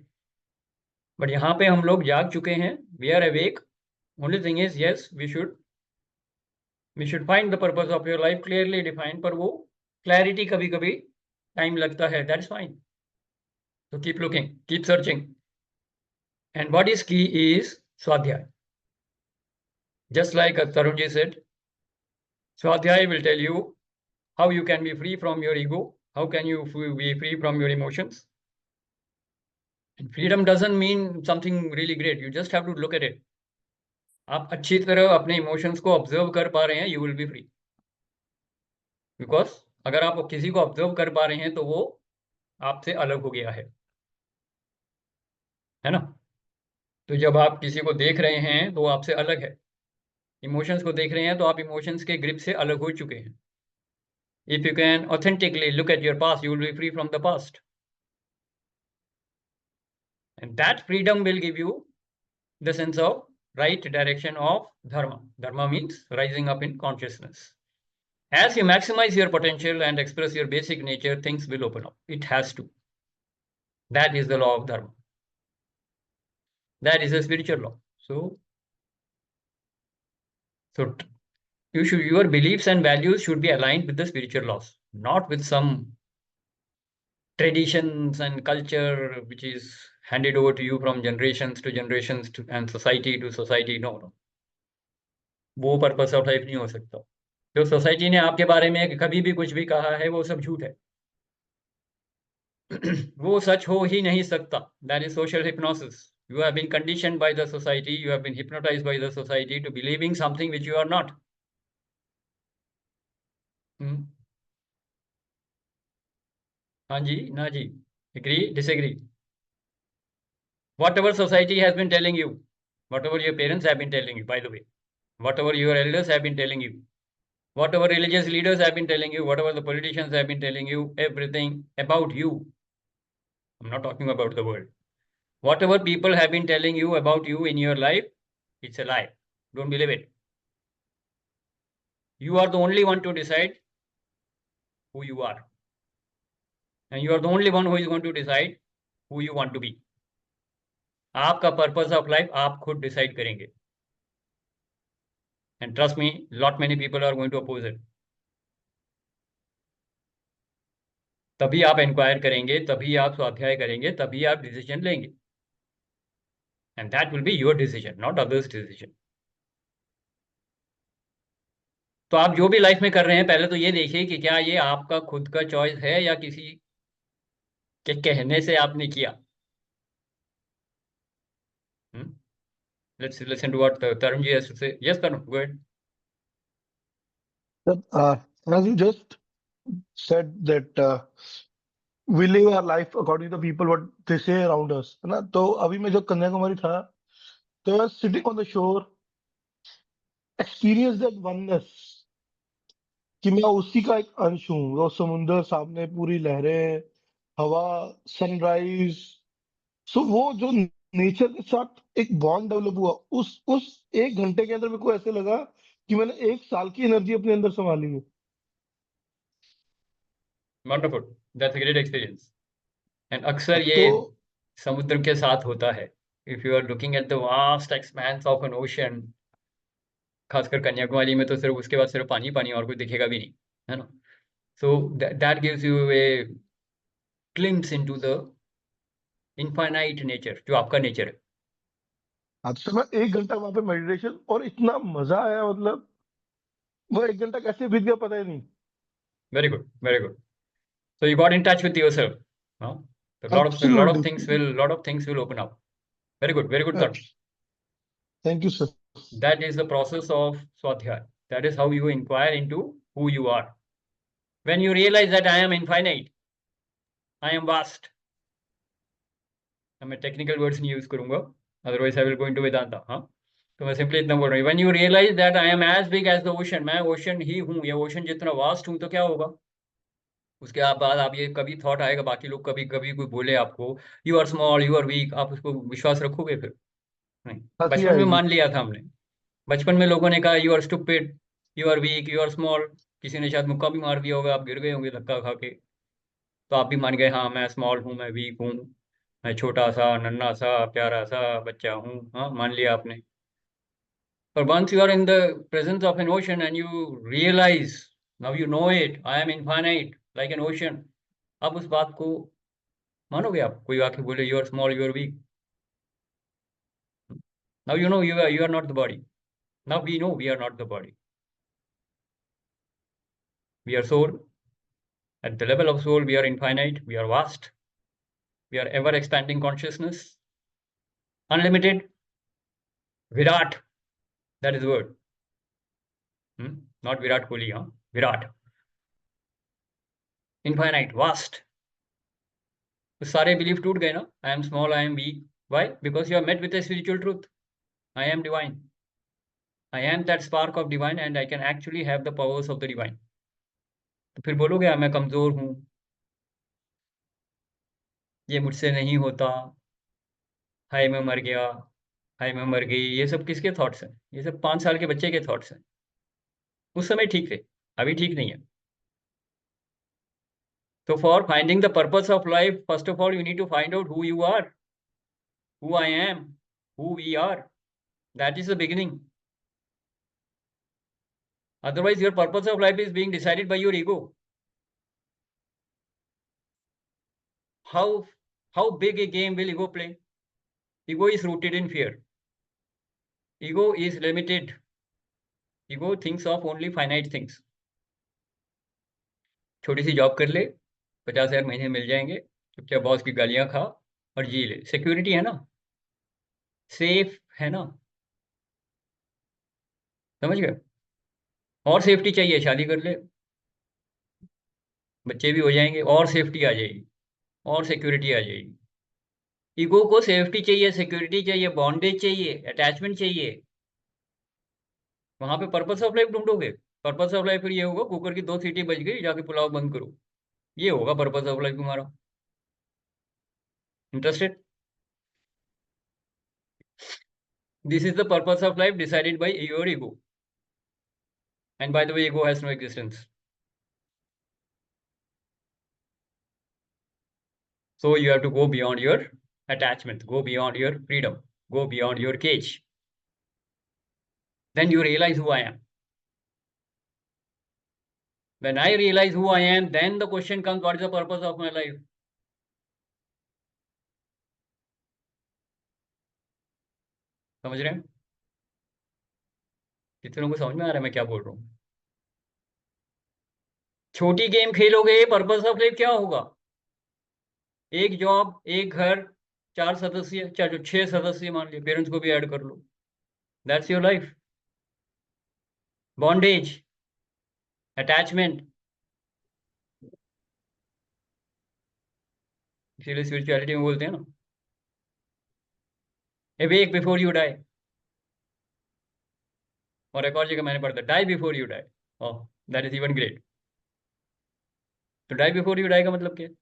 But यहाँ पे हम लोग जाग चुके हैं. We are awake. Only thing is, yes, we should find the purpose of your life clearly defined. पर वो clarity कभी-कभी time लगता है. That is fine. So keep looking, keep searching. And what is key is Swadhyay. Just like Tarunji said, Swadhyay will tell you how you can be free from your ego, how can you be free from your emotions, Freedom doesn't mean something really great. You just have to look at it. आप अच्छी तरह अपने emotions को observe कर पा रहे हैं, you will be free. Because अगर आप किसी को ऑब्जर्व कर पा रहे हैं तो वो आपसे अलग हो गया है ना. तो जब आप किसी को देख रहे हैं तो वो आपसे अलग है. इमोशंस को देख रहे हैं तो आप इमोशंस के ग्रिप से अलग हो चुके हैं. If you can authentically look at your past, you will be free from the past. And that freedom will give you the sense of right direction of dharma. Dharma means rising up in consciousness. As you maximize your potential and express your basic nature, things will open up. It has to. That is the law of dharma. That is a spiritual law. So your beliefs and values should be aligned with the spiritual laws, not with some traditions and culture which is handed over to you from generations to generations and society to society. No. वो purpose of life नहीं हो सकता. जो society ने आपके बारे में कभी भी कुछ भी कहा है वो सब झूठ है. वो सच हो ही नहीं सकता. That is social hypnosis. You have been conditioned by the society, you have been hypnotised by the society to believing something which you are not. हाँ जी, ना जी, agree, disagree. Whatever society has been telling you, whatever your parents have been telling you, by the way, whatever your elders have been telling you, whatever religious leaders have been telling you, whatever the politicians have been telling you, everything about you. I'm not talking about the world. Whatever people have been telling you about you in your life, it's a lie. Don't believe it. You are the only one to decide who you are. And you are the only one who is going to decide who you want to be. आपका purpose of life आप खुद decide करेंगे. And trust me, lot many people are going to oppose it. तभी आप inquire करेंगे, तभी आप स्वाध्याय करेंगे, तभी आप डिसीजन लेंगे. And that will be your decision, not others' decision. तो आप जो भी लाइफ में कर रहे हैं, पहले तो ये देखिए कि क्या ये आपका खुद का चॉइस है या किसी के कहने से आपने किया. Let's listen to what Tarunji has to say. Yes, Tarun, go ahead. As you just said that we live our life according to the people what they say around us, है ना. तो अभी मैं जब कन्याकुमारी था, तो I was sitting on the shore, experience that oneness, कि मैं उसी का एक अंश हूँ. वो समुंदर सामने, पूरी लहरें, हवा, सनराइज. सो वो जो नेचर के साथ एक बॉन्ड डेवलप हुआ, उस 1 घंटे के अंदर मेरे को ऐसे लगा कि मैंने 1 साल की एनर्जी अपने अंदर संभाली है. Wonderful. That's a great experience. And अक्सर ये तो समुद्र के साथ होता है. If you are looking at the vast expanse of an ocean, खासकर कन्याकुमारी में तो सिर्फ उसके बाद सिर्फ पानी पानी और कुछ दिखेगा भी नहीं, है ना. So that gives you a glimpse into the infinite nature, जो आपका नेचर है. आज से मैं 1 घंटा वहां पे मेडिटेशन, और इतना मजा आया, मतलब वो 1 घंटा कैसे बीत गया पता ही नहीं. Very good, very good. So you got in touch with yourself. Huh? A lot of Absolutely. things will open up. Very good, Tarun. Thank you, sir. That is the process of Swadhyaya. That is how you inquire into who you are. When you realize that I am infinite, I am vast. मैं technical words नहीं use करूंगा, otherwise I will go into Vedanta. हाँ, तो मैं simply इतना बोल रहा हूँ. When you realize that I am as big as the ocean, मैं ocean ही हूँ, या ocean जितना vast हूँ, तो क्या होगा? उसके बाद आप ये कभी थॉट आएगा, बाकी लोग कभी कभी कोई बोले आपको you are small, you are weak, आप उसको विश्वास रखोगे? फिर नहीं. हंसी बचपन में आएगी. मान लिया था हमने. बचपन में लोगों ने कहा you are stupid, you are weak, you are small. किसी ने शायद मुक्का भी मार दिया होगा, आप गिर गए होंगे धक्का खा के, तो आप भी मान गए हाँ मैं स्मॉल हूँ, मैं वीक हूँ, मैं छोटा सा नन्हा सा प्यारा सा बच्चा हूँ. हाँ, मान लिया आपने. पर once you are in the presence of an ocean and you realize, now you know it, I am infinite like an ocean. अब उस बात को मानोगे आप? कोई आके बोले you are small, you are weak, now you know you are not the body. Now we know we are not the body. We are soul. At the level of soul, we are infinite, we are vast, We are ever expanding consciousness. Unlimited. Virat. That is the word. Not Virat Kohli, huh? Virat. Infinite, vast. तो सारे belief टूट गए ना. I am small, I am weak. Why? Because you are met with a spiritual truth. I am divine. I am that spark of divine and I can actually have the powers of the divine. तो फिर बोलोगे मैं कमजोर हूं, ये मुझसे नहीं होता, हाय मैं मर गया, हाय मैं मर गई. ये सब किसके थॉट्स हैं? ये सब 5 साल के बच्चे के थॉट्स हैं. उस समय ठीक थे, अभी ठीक नहीं है. So for finding the purpose of life, first of all, you need to find out who you are, who I am, who we are. That is the beginning. Otherwise, your purpose of life is being decided by your ego. How big a game will ego play? Ego is rooted in fear. Ego is limited. Ego thinks of only finite things. छोटी सी job कर ले, 50,000 महीने मिल जाएंगे, चुपचाप boss की गालियां खा और जी ले. सिक्योरिटी है ना, सेफ है ना. समझ गए? और सेफ्टी चाहिए, शादी कर ले, बच्चे भी हो जाएंगे और सेफ्टी आ जाएगी और सिक्योरिटी आ जाएगी. ईगो को सेफ्टी चाहिए, सिक्योरिटी चाहिए, बॉन्डेज चाहिए, अटैचमेंट चाहिए. वहां पे पर्पस ऑफ लाइफ ढूंढोगे. पर्पस ऑफ लाइफ फिर ये होगा, कुकर की 2 सीटी बज गई, जाके पुलाव बंद करो. ये होगा पर्पस ऑफ लाइफ तुम्हारा. Interested? This is the purpose of life decided by your ego. And by the way, ego has no existence. So you have to go beyond your attachment, go beyond your freedom, go beyond your cage. Then you realize who I am. When I realize who I am, then the question comes, what is the purpose of my life? समझ रहे हैं? कितने लोगों को समझ में आ रहा है मैं क्या बोल रहा हूँ? छोटी गेम खेलोगे, पर्पस ऑफ लाइफ क्या होगा? एक जॉब, एक घर, 4 सदस्य, 6 सदस्य मान लिया, पेरेंट्स को भी ऐड कर लो. That's your life. Bondage, attachment. इसीलिए स्पिरिचुअलिटी में बोलते हैं ना, awake before you die. और एक और जगह मैंने पढ़ा था, die before you die. Oh, that is even great. तो die before you die का मतलब क्या है?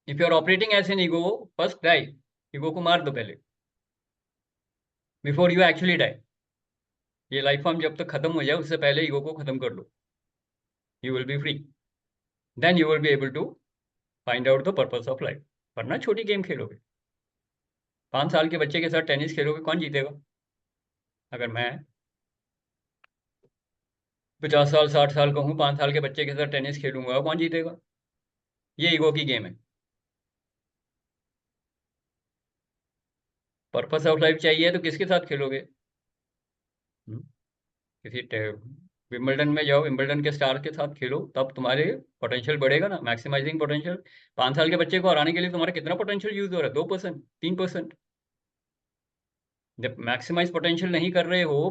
If you are operating as an ego, first die. Ego को मार दो पहले, before you actually die. ये लाइफ फॉर्म जब तक खत्म हो जाए, उससे पहले ईगो को खत्म कर लो. You will be free. Then you will be able to find out the purpose of life. वरना छोटी गेम खेलोगे. 5 साल के बच्चे के साथ टेनिस खेलोगे, कौन जीतेगा? अगर मैं 50 साल 60 साल का हूँ, 5 साल के बच्चे के साथ टेनिस खेलूंगा, कौन जीतेगा? ये ईगो की गेम है. पर्पस ऑफ लाइफ चाहिए तो किसके साथ खेलोगे? किसी विंबलडन में जाओ, विंबलडन के स्टार के साथ खेलो, तब तुम्हारे पोटेंशियल बढ़ेगा ना. Maximising potential. 5 साल के बच्चे को हराने के लिए तुम्हारा कितना पोटेंशियल यूज हो रहा है? 2%, 3%. जब मैक्सिमाइज पोटेंशियल नहीं कर रहे हो,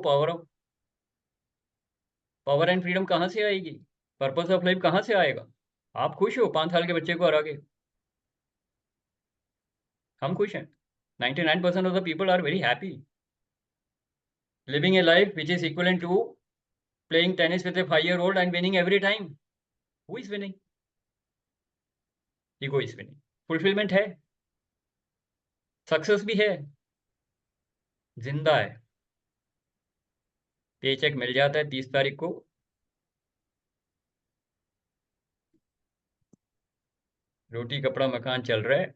पावर एंड फ्रीडम कहाँ से आएगी? पर्पस ऑफ लाइफ कहाँ से आएगा? आप खुश हो 5 साल के बच्चे को हरा के? हम खुश हैं. 99% of the people are very happy living a life which is equivalent to playing tennis with a 5-year-old and winning every time. Who is winning? Ego is winning. Fulfillment है, सक्सेस भी है, जिंदा है. पेचेक मिल जाता है 30 तारीख को. रोटी कपड़ा मकान चल रहा है.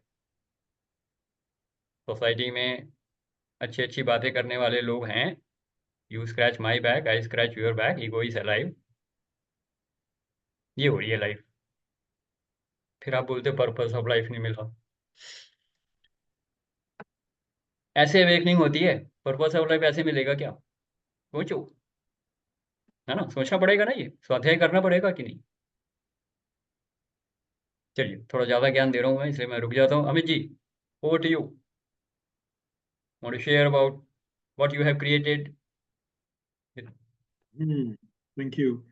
सोसाइटी में अच्छी अच्छी बातें करने वाले लोग हैं. You scratch my back, I scratch your back, ego is alive. ये हो रही है लाइफ. फिर आप बोलते पर्पस ऑफ लाइफ नहीं मिला. ऐसे अवेकनिंग होती है. पर्पस ऑफ लाइफ ऐसे मिलेगा क्या? सोचो, है ना. सोचना पड़ेगा ना, ये स्वाध्याय करना पड़ेगा कि नहीं? चलिए, थोड़ा ज़्यादा ज्ञान दे रहा हूँ मैं, इसलिए मैं रुक जाता हूँ। Amit ji, over to you. Want to share about what you have created? Thank you.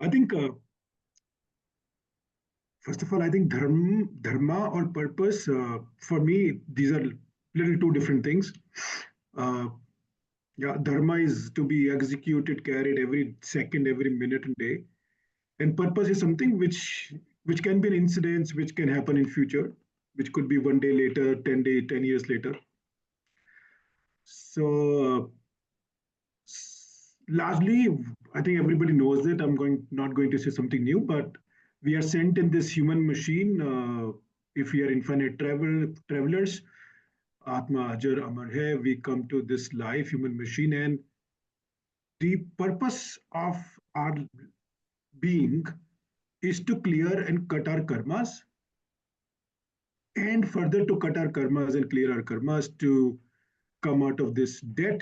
I think, first of all, I think dharma or purpose, for me, these are little two different things. Yeah, dharma is to be executed, carried every second, every minute and day. And purpose is something which can be an incident which can happen in future, which could be one day later, 10 years later. So largely, I think everybody knows that. Not going to say something new, but we are sent in this human machine. If we are infinite travelers, Atma Ajar Amar Hai, we come to this life, human machine, and the purpose of our being is to clear and cut our karmas, and further to cut our karmas and clear our karmas to come out of this debt.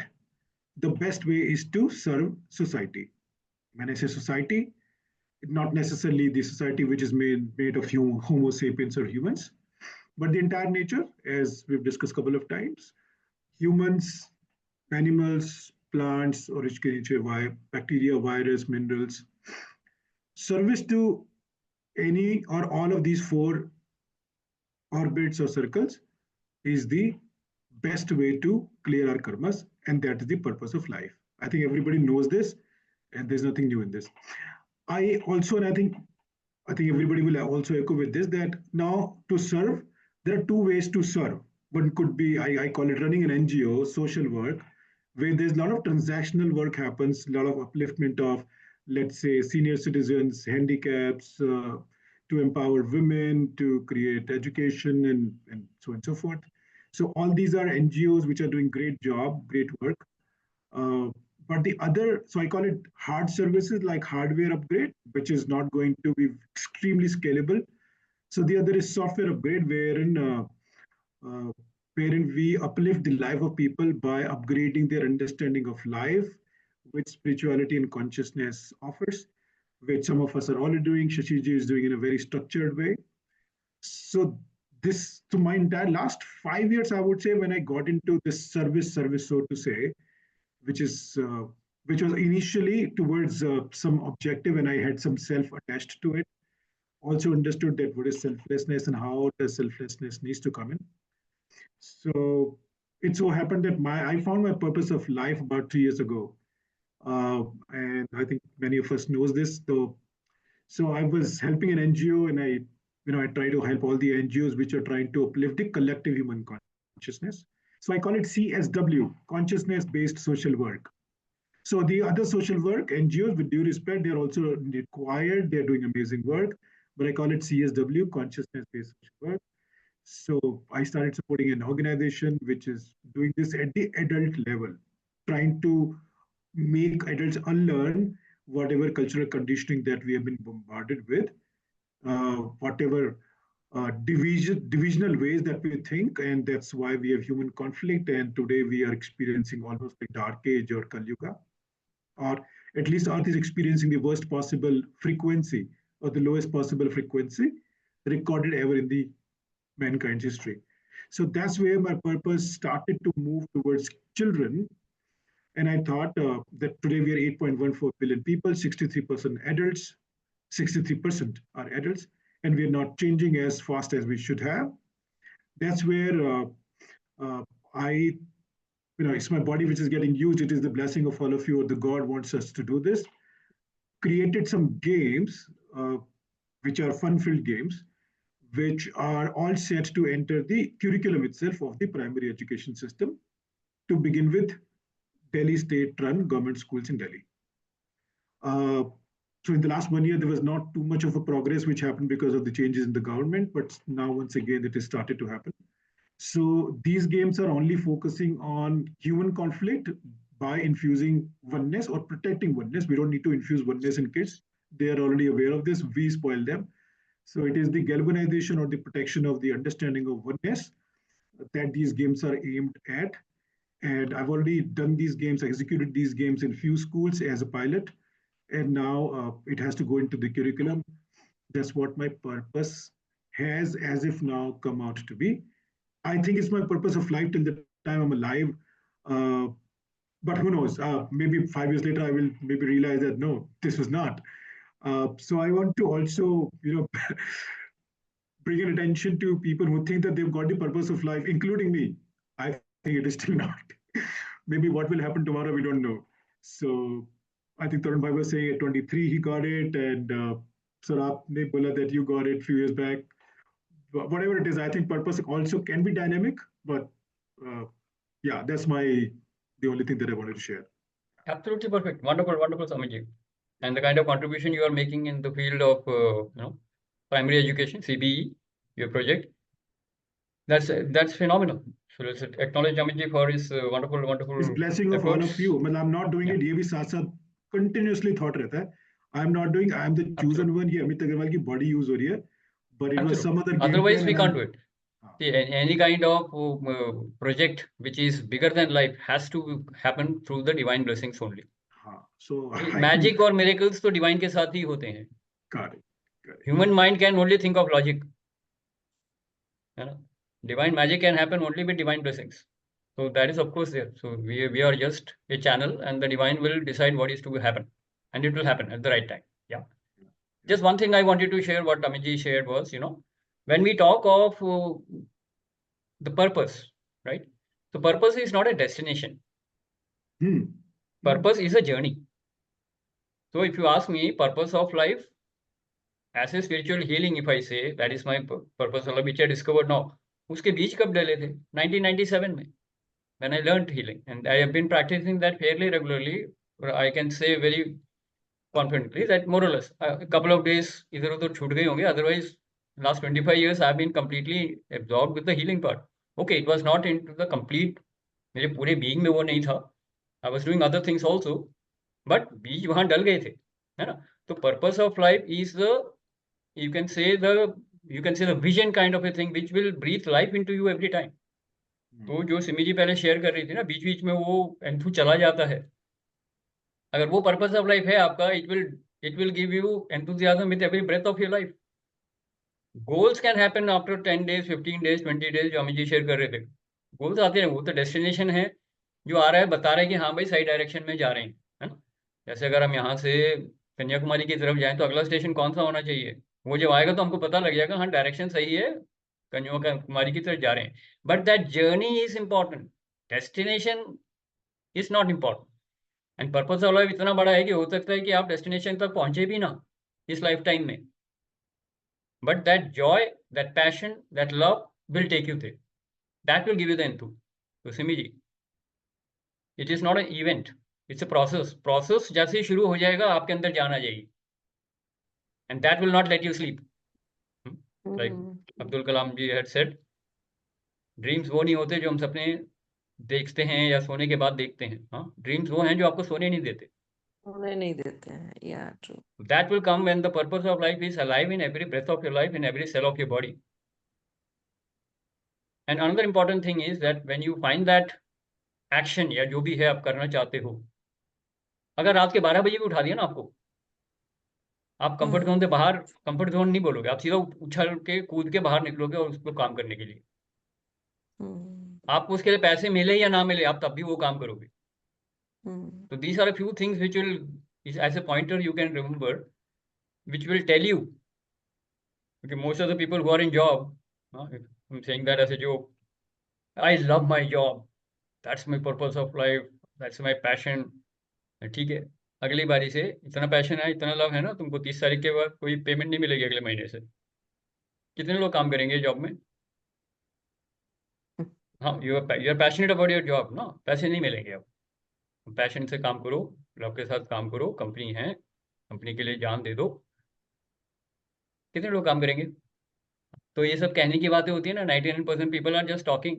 The best way is to serve society. When I say society, not necessarily the society which is made of Homo sapiens or humans, but the entire nature, as we've discussed a couple of times, humans, animals, plants, or bacteria, virus, minerals. Service to any or all of these four orbits or circles is the best way to clear our karmas, and that is the purpose of life. I think everybody knows this, and there's nothing new in this. And I think everybody will also echo with this, that now to serve, there are two ways to serve. One could be, I call it running an NGO, social work, where there's a lot of transactional work happens, a lot of upliftment of, let's say, senior citizens, handicaps, to empower women, to create education, and so on and so forth. So all these are NGOs which are doing great job, great work. Uh, but the other, so I call it hard services like hardware upgrade, which is not going to be extremely scalable. So the other is software upgrade, uh, wherein we uplift the life of people by upgrading their understanding of life, which spirituality and consciousness offers, which some of us are already doing. Shashiji is doing in a very structured way. So so my entire last 5 years, I would say, when I got into this service, so to say, which is which was initially towards some objective, and I had some self attached to it. Also understood that what is selflessness and how does selflessness needs to come in. So it so happened that I found my purpose of life about 3 years ago, and I think many of us knows this. So I was helping an NGO, and I try to help all the NGOs which are trying to uplift the collective human consciousness. So I call it CSW, consciousness-based social work. So the other social work NGOs, with due respect, they're also required. They're doing amazing work, but I call it CSW, consciousness-based social work. So I started supporting an organization which is doing this at the adult level, trying to make adults unlearn whatever cultural conditioning that we have been bombarded with, whatever divisional ways that we think, and that's why we have human conflict. And today we are experiencing almost like dark age or Kali Yuga, or at least Earth is experiencing the worst possible frequency or the lowest possible frequency recorded ever in the mankind's history. So that's where my purpose started to move towards children. And I thought that today we are 8.14 billion people, 63% adults, 63% are adults, and we're not changing as fast as we should have. That's where uh, I it's my body which is getting used. It is the blessing of all of you, or the God wants us to do this. Created some games, which are fun-filled games, which are all set to enter the curriculum itself of the primary education system. To begin with, Delhi state-run government schools in Delhi. Uh, so in the last 1 year, there was not too much of a progress which happened because of the changes in the government, but now once again it has started to happen. So these games are only focusing on human conflict by infusing oneness or protecting oneness. We don't need to infuse oneness in kids. They are already aware of this. We spoil them. So it is the galvanization or the protection of the understanding of oneness that these games are aimed at. And I've already done these games, executed these games in few schools as a pilot. And now it has to go into the curriculum. That's what my purpose has as if now come out to be. I think it's my purpose of life till the time I'm alive. Uh, but who knows? Maybe 5 years later, I will maybe realize that no, this was not. So I want to also, bring an attention to people who think that they've got the purpose of life, including me. I think it is still not. Maybe what will happen tomorrow, we don't know. So I think Tarun Bhai was saying at 23 he got it, and Sarab ne bola that you got it a few years back. Whatever it is, I think purpose also can be dynamic, but yeah, that's the only thing that I wanted to share. Absolutely perfect. Wonderful, wonderful, Swamiji. And the kind of contribution you are making in the field of primary education, CBE, your project, that's phenomenal. So let's acknowledge Swamiji for his wonderful, wonderful His blessing of all efforts. of you. But I'm not doing Yeah. it. ये भी साथ साथ continuously thought रहता है. I'm not doing. I'm the chosen one. ये अमित अग्रवाल की body use हो रही है. But it was some other game Otherwise, plan we and can't do it. See, any kind of project which is bigger than life has to happen through the divine blessings only. हाँ, so Magic or miracles तो divine के साथ ही होते हैं. correct. Human mind can only think of logic. है ना? Divine magic can happen only with divine blessings. So that is of course there. So we are just a channel, and the divine will decide what is to happen, and it will happen at the right time. Yeah. Just one thing I wanted to share, what Amiji shared was, when we talk of the purpose, right? So purpose is not a destination. Purpose is a journey. So if you ask me, purpose of life, as a spiritual healing, if I say that is my purpose, which I discovered now, उसके बीच कब डले थे? 1997 में, when I learned healing, and I have been practicing that fairly regularly. I can say very confidently that more or less a couple of days इधर उधर छूट गए होंगे. Otherwise, last 25 years I've been completely absorbed with the healing part. Okay, it was not into the complete, मेरे पूरे being में वो नहीं था. I was doing other things also, but बीज वहाँ डल गए थे, है ना? तो purpose of life is you can say the vision kind of a thing which will breathe life into you every time. तो जो सिमी जी पहले शेयर कर रही थी ना, बीच बीच में वो एंथू चला जाता है. अगर वो पर्पस ऑफ लाइफ है आपका, it will give you enthusiasm with every breath of your life. Goals can happen after 10 days, 15 days, 20 days, जो अमित जी शेयर कर रहे थे. गोल्स आते हैं, वो तो डेस्टिनेशन है जो आ रहा है, बता रहा है कि हाँ भाई सही डायरेक्शन में जा रहे हैं, है ना? जैसे अगर हम यहाँ से कन्याकुमारी की तरफ जाएं तो अगला स्टेशन कौन सा होना चाहिए, वो जब आएगा तो हमको पता लग जाएगा हाँ डायरेक्शन सही है, कन्याकुमारी की तरफ जा रहे हैं. But that journey is important, destination is not important. And purpose of life इतना बड़ा है कि हो सकता है कि आप डेस्टिनेशन तक पहुंचे भी ना इस लाइफ टाइम में, but that joy, that passion, that love will take you there, that will give you the enthu. तो Simi ji, it is not an event, it's a process जैसे ही शुरू हो जाएगा आपके अंदर जान आ जाएगी, and that will not let you sleep. Like Abdul Kalam ji had said, dreams वो नहीं होते जो हम सपने देखते हैं या सोने के बाद देखते हैं. हाँ, ड्रीम्स वो हैं जो आपको सोने नहीं देते. उन्हें नहीं देते हैं. Yeah, true. That will come when the purpose of life is alive in every breath of your life, in every cell of your body. And another important thing is that when you find that action या जो भी है आप करना चाहते हो, अगर रात के 12 बजे भी उठा दिया ना आपको, आप कंफर्ट जोन से बाहर, कंफर्ट जोन नहीं बोलोगे, आप सीधा उछल के कूद के बाहर निकलोगे और उसको काम करने के लिए. आपको उसके लिए पैसे मिले या ना मिले, आप तब भी वो काम करोगे. So these are a few things which will, as a pointer you can remember, which will tell you, because most of the people who are in job, I'm saying that as a joke, I love my job, that's my purpose of life, that's my passion. ठीक है, अगली बारी से इतना passion है, इतना love है ना, तुमको 30 तारीख के बाद कोई पेमेंट नहीं मिलेगी अगले महीने से. कितने लोग काम करेंगे जॉब में? हाँ, you are passionate about your job ना, पैसे नहीं मिलेंगे. अब पैशन से काम करो, लव के साथ काम करो, कंपनी है, कंपनी के लिए जान दे दो, कितने लोग काम करेंगे? तो ये सब कहने की बातें होती है ना. 99% people are just talking,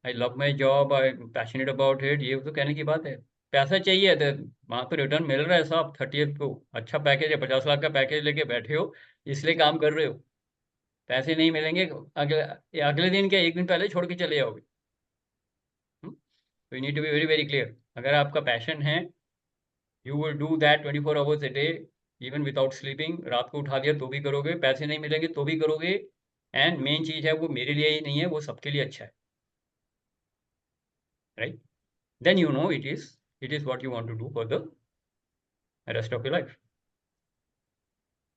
I love my job, I passionate about it, ये तो कहने की बात है. पैसा चाहिए तो वहाँ तो रिटर्न मिल रहा है साहब, 30th को अच्छा पैकेज है, 50 लाख का पैकेज लेके बैठे हो, इसलिए काम कर रहे हो. पैसे नहीं मिलेंगे, अगले दिन क्या, एक दिन पहले छोड़ के चले जाओगे. तो you need to be very very clear. अगर आपका पैशन है, you will do that 24 hours a day, even without sleeping. रात को उठा दिया तो भी करोगे, पैसे नहीं मिलेंगे तो भी करोगे, एंड मेन चीज है वो मेरे लिए ही नहीं है, वो सबके लिए अच्छा है, right? Then you know it is what you want to do for the rest of your life.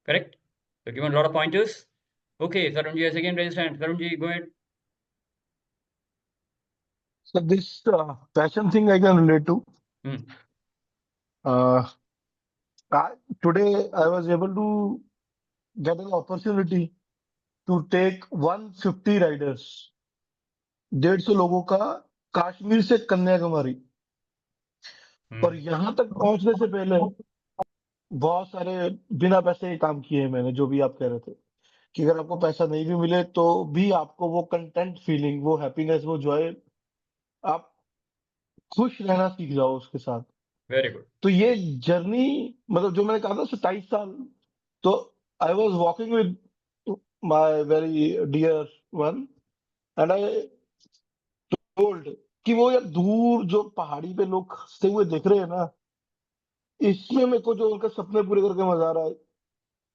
Correct? So given a lot of pointers. Okay, Tarunji has again raised hand. Tarunji, go ahead. So this passion thing I can relate to. Hmm. Today I was able to get an opportunity to take 150 riders, 150 लोगों का कश्मीर से कन्याकुमारी, और यहाँ तक पहुंचने से पहले बहुत सारे बिना पैसे के काम किए हैं मैंने, जो भी आप कह रहे थे कि अगर आपको पैसा नहीं भी मिले तो भी आपको वो कंटेंट फीलिंग, वो हैप्पीनेस, वो जॉय, आप खुश रहना सीख जाओ उसके साथ। Very good. तो ये जर्नी, मतलब जो मैंने कहा था 27 साल, तो I was walking with my very dear one and I told कि वो यार दूर जो पहाड़ी पे लोग हंसते हुए दिख रहे हैं ना, इसमें मेरे को जो उनका सपने पूरे करके मजा आ रहा है,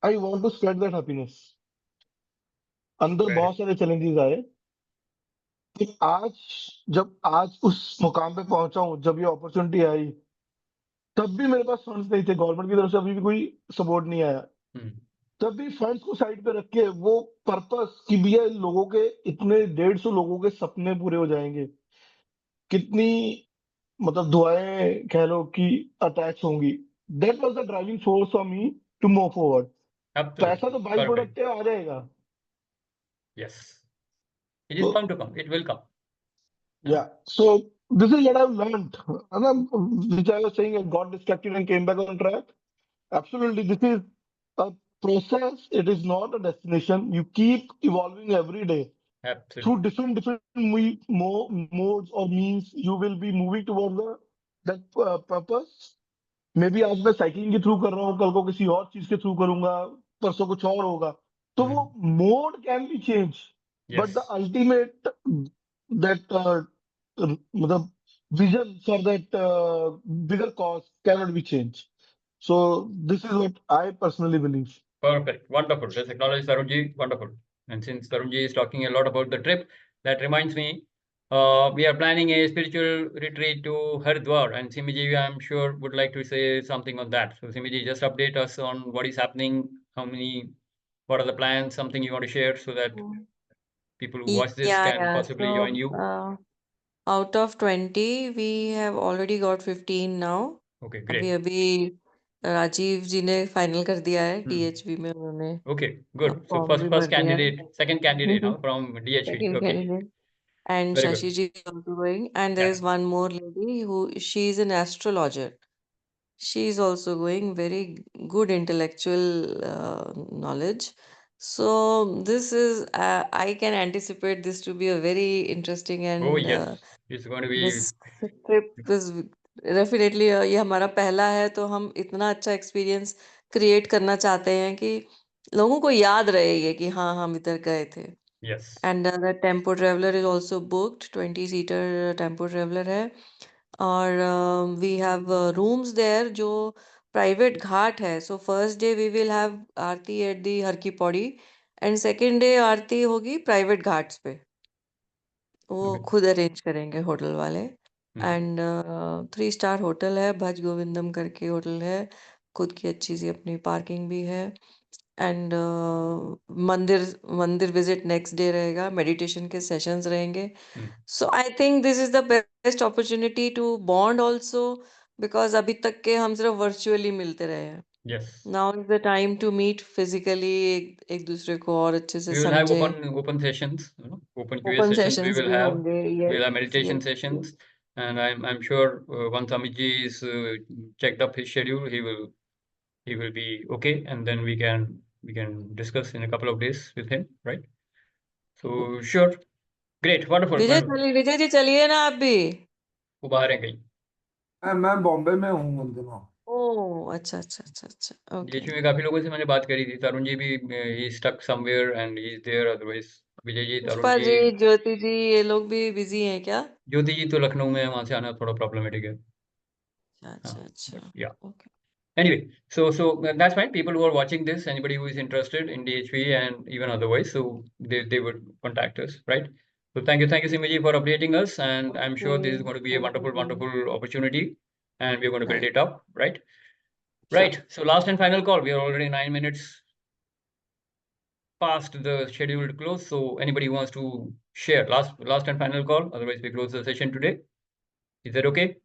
I want to spread that happiness. अंदर वेरी बहुत सारे चैलेंजेस आए, कि आज उस मुकाम पे पहुंचा हूं, जब ये अपॉर्चुनिटी आई, तब भी मेरे पास फंड्स नहीं थे, गवर्नमेंट की तरफ से अभी भी कोई सपोर्ट नहीं आया, तब भी फंड्स को साइड पे रख के वो पर्पस कि भैया इन लोगों के इतने 150 लोगों के सपने पूरे हो जाएंगे, कितनी मतलब दुआएं कह लो कि अटैच होंगी, that was the driving force for me to move forward. पैसा तो बाई प्रोडक्ट आ जाएगा। Yes, it is bound to come, it will come. Yeah, so this is what I've learned, which I was saying, I got distracted and came back on track. Absolutely, this is a process. It is not a destination. You keep evolving every day. Absolutely. Through different modes or means, you will be moving towards that purpose. May be आज मैं cycling के through कर रहा हूँ, कल को किसी और चीज के थ्रू करूंगा, परसों कुछ और होगा, तो वो mode can be change, but the ultimate that मतलब vision for that bigger cause can not be change. So this is what I personally believe. Perfect, wonderful. Let's acknowledge Tarunji. Wonderful. And since Tarunji is talking a lot about the trip, that reminds me, we are planning a spiritual retreat to Haridwar, and Simiji, I'm sure, would like to say something on that. So Simiji, just update us on what is happening, what are the plans, something you want to share so that people who watch this can possibly join you. Out of 20, we have already got 15 now. Okay, great. अभी राजीव जी ने final कर दिया है, DHV में उन्होंने Okay, good. So form भी भर first दिया है। candidate, second candidate now from DHV. Second Okay, candidate. And very Shashi good. ji is also going. And there is Yeah. one more lady she is an astrologer. She is also going, very good intellectual knowledge. So this is, I can anticipate this to be a very interesting and Oh yes, it's going to be. this trip is definitely ये हमारा पहला है, तो हम इतना अच्छा experience create करना चाहते हैं कि लोगों को याद रहे कि हाँ हम इधर गए थे। Yes. And the tempo traveler is also booked, 20-seater tempo traveler है, और we have rooms there जो private घाट है. So first day we will have Aarti at the हर की पौड़ी, and second day आरती होगी private घाट्स पे, वो खुद अरेंज करेंगे होटल वाले. एंड 3 स्टार होटल है, भज गोविंदम करके होटल है, खुद की अच्छी सी अपनी पार्किंग भी है. एंड मंदिर विजिट नेक्स्ट डे रहेगा, मेडिटेशन के सेशंस रहेंगे. So I think this is the best opportunity to bond also, because अभी तक के हम सिर्फ वर्चुअली मिलते रहे हैं. Yes. Now is the time to meet physically, एक दूसरे को और अच्छे से We will have समझे. open sessions, open QA open sessions. We sessions will भी have. होंगे. We'll have Yes, meditation yes, sessions, yes. and I'm sure once Amitji is checked up his schedule, he will be okay, and then we can discuss in a couple of days with him, right? So sure, great, wonderful. Vijay ji चलिए ना आप भी. वो बाहर हैं कहीं. मैं बॉम्बे में हूँ उन दिनों. ओह अच्छा अच्छा अच्छा अच्छा. ओके. DHV में काफी लोगों से मैंने बात करी थी. तरुण जी भी he is stuck somewhere and he is there. Otherwise Vijay ji, तरुण पुष्पा जी, जी, ज्योति जी, ये लोग भी बिजी हैं क्या? ज्योति जी तो लखनऊ में है, वहां से आना थोड़ा प्रॉब्लमेटिक है. अच्छा अच्छा अच्छा. Yeah. Okay. Anyway, so that's fine. People who are watching this, anybody who is interested in DHV and even otherwise, so they would contact us, right? So thank you, Simaji, for updating us, and I'm sure this is going to be a wonderful opportunity, and we're going to build it up, right? Right. So last and final call. We are already 9 minutes past the scheduled close. So anybody who wants to share last and final call? Otherwise, we close the session today. Is that okay?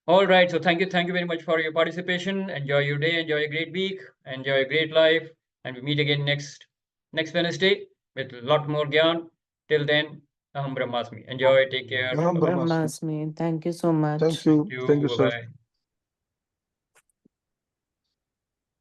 All right. So thank you very much for your participation. Enjoy your day. Enjoy a great week. Enjoy a great life. And we meet again next Wednesday with a lot more gyan. Till then, Aham Brahmasmi. Enjoy. Take care. Aham Bye-bye. Brahmasmi. Brahmasmi. Thank you so much. Thank you. Thank you. Thank you, sir. Bye-bye.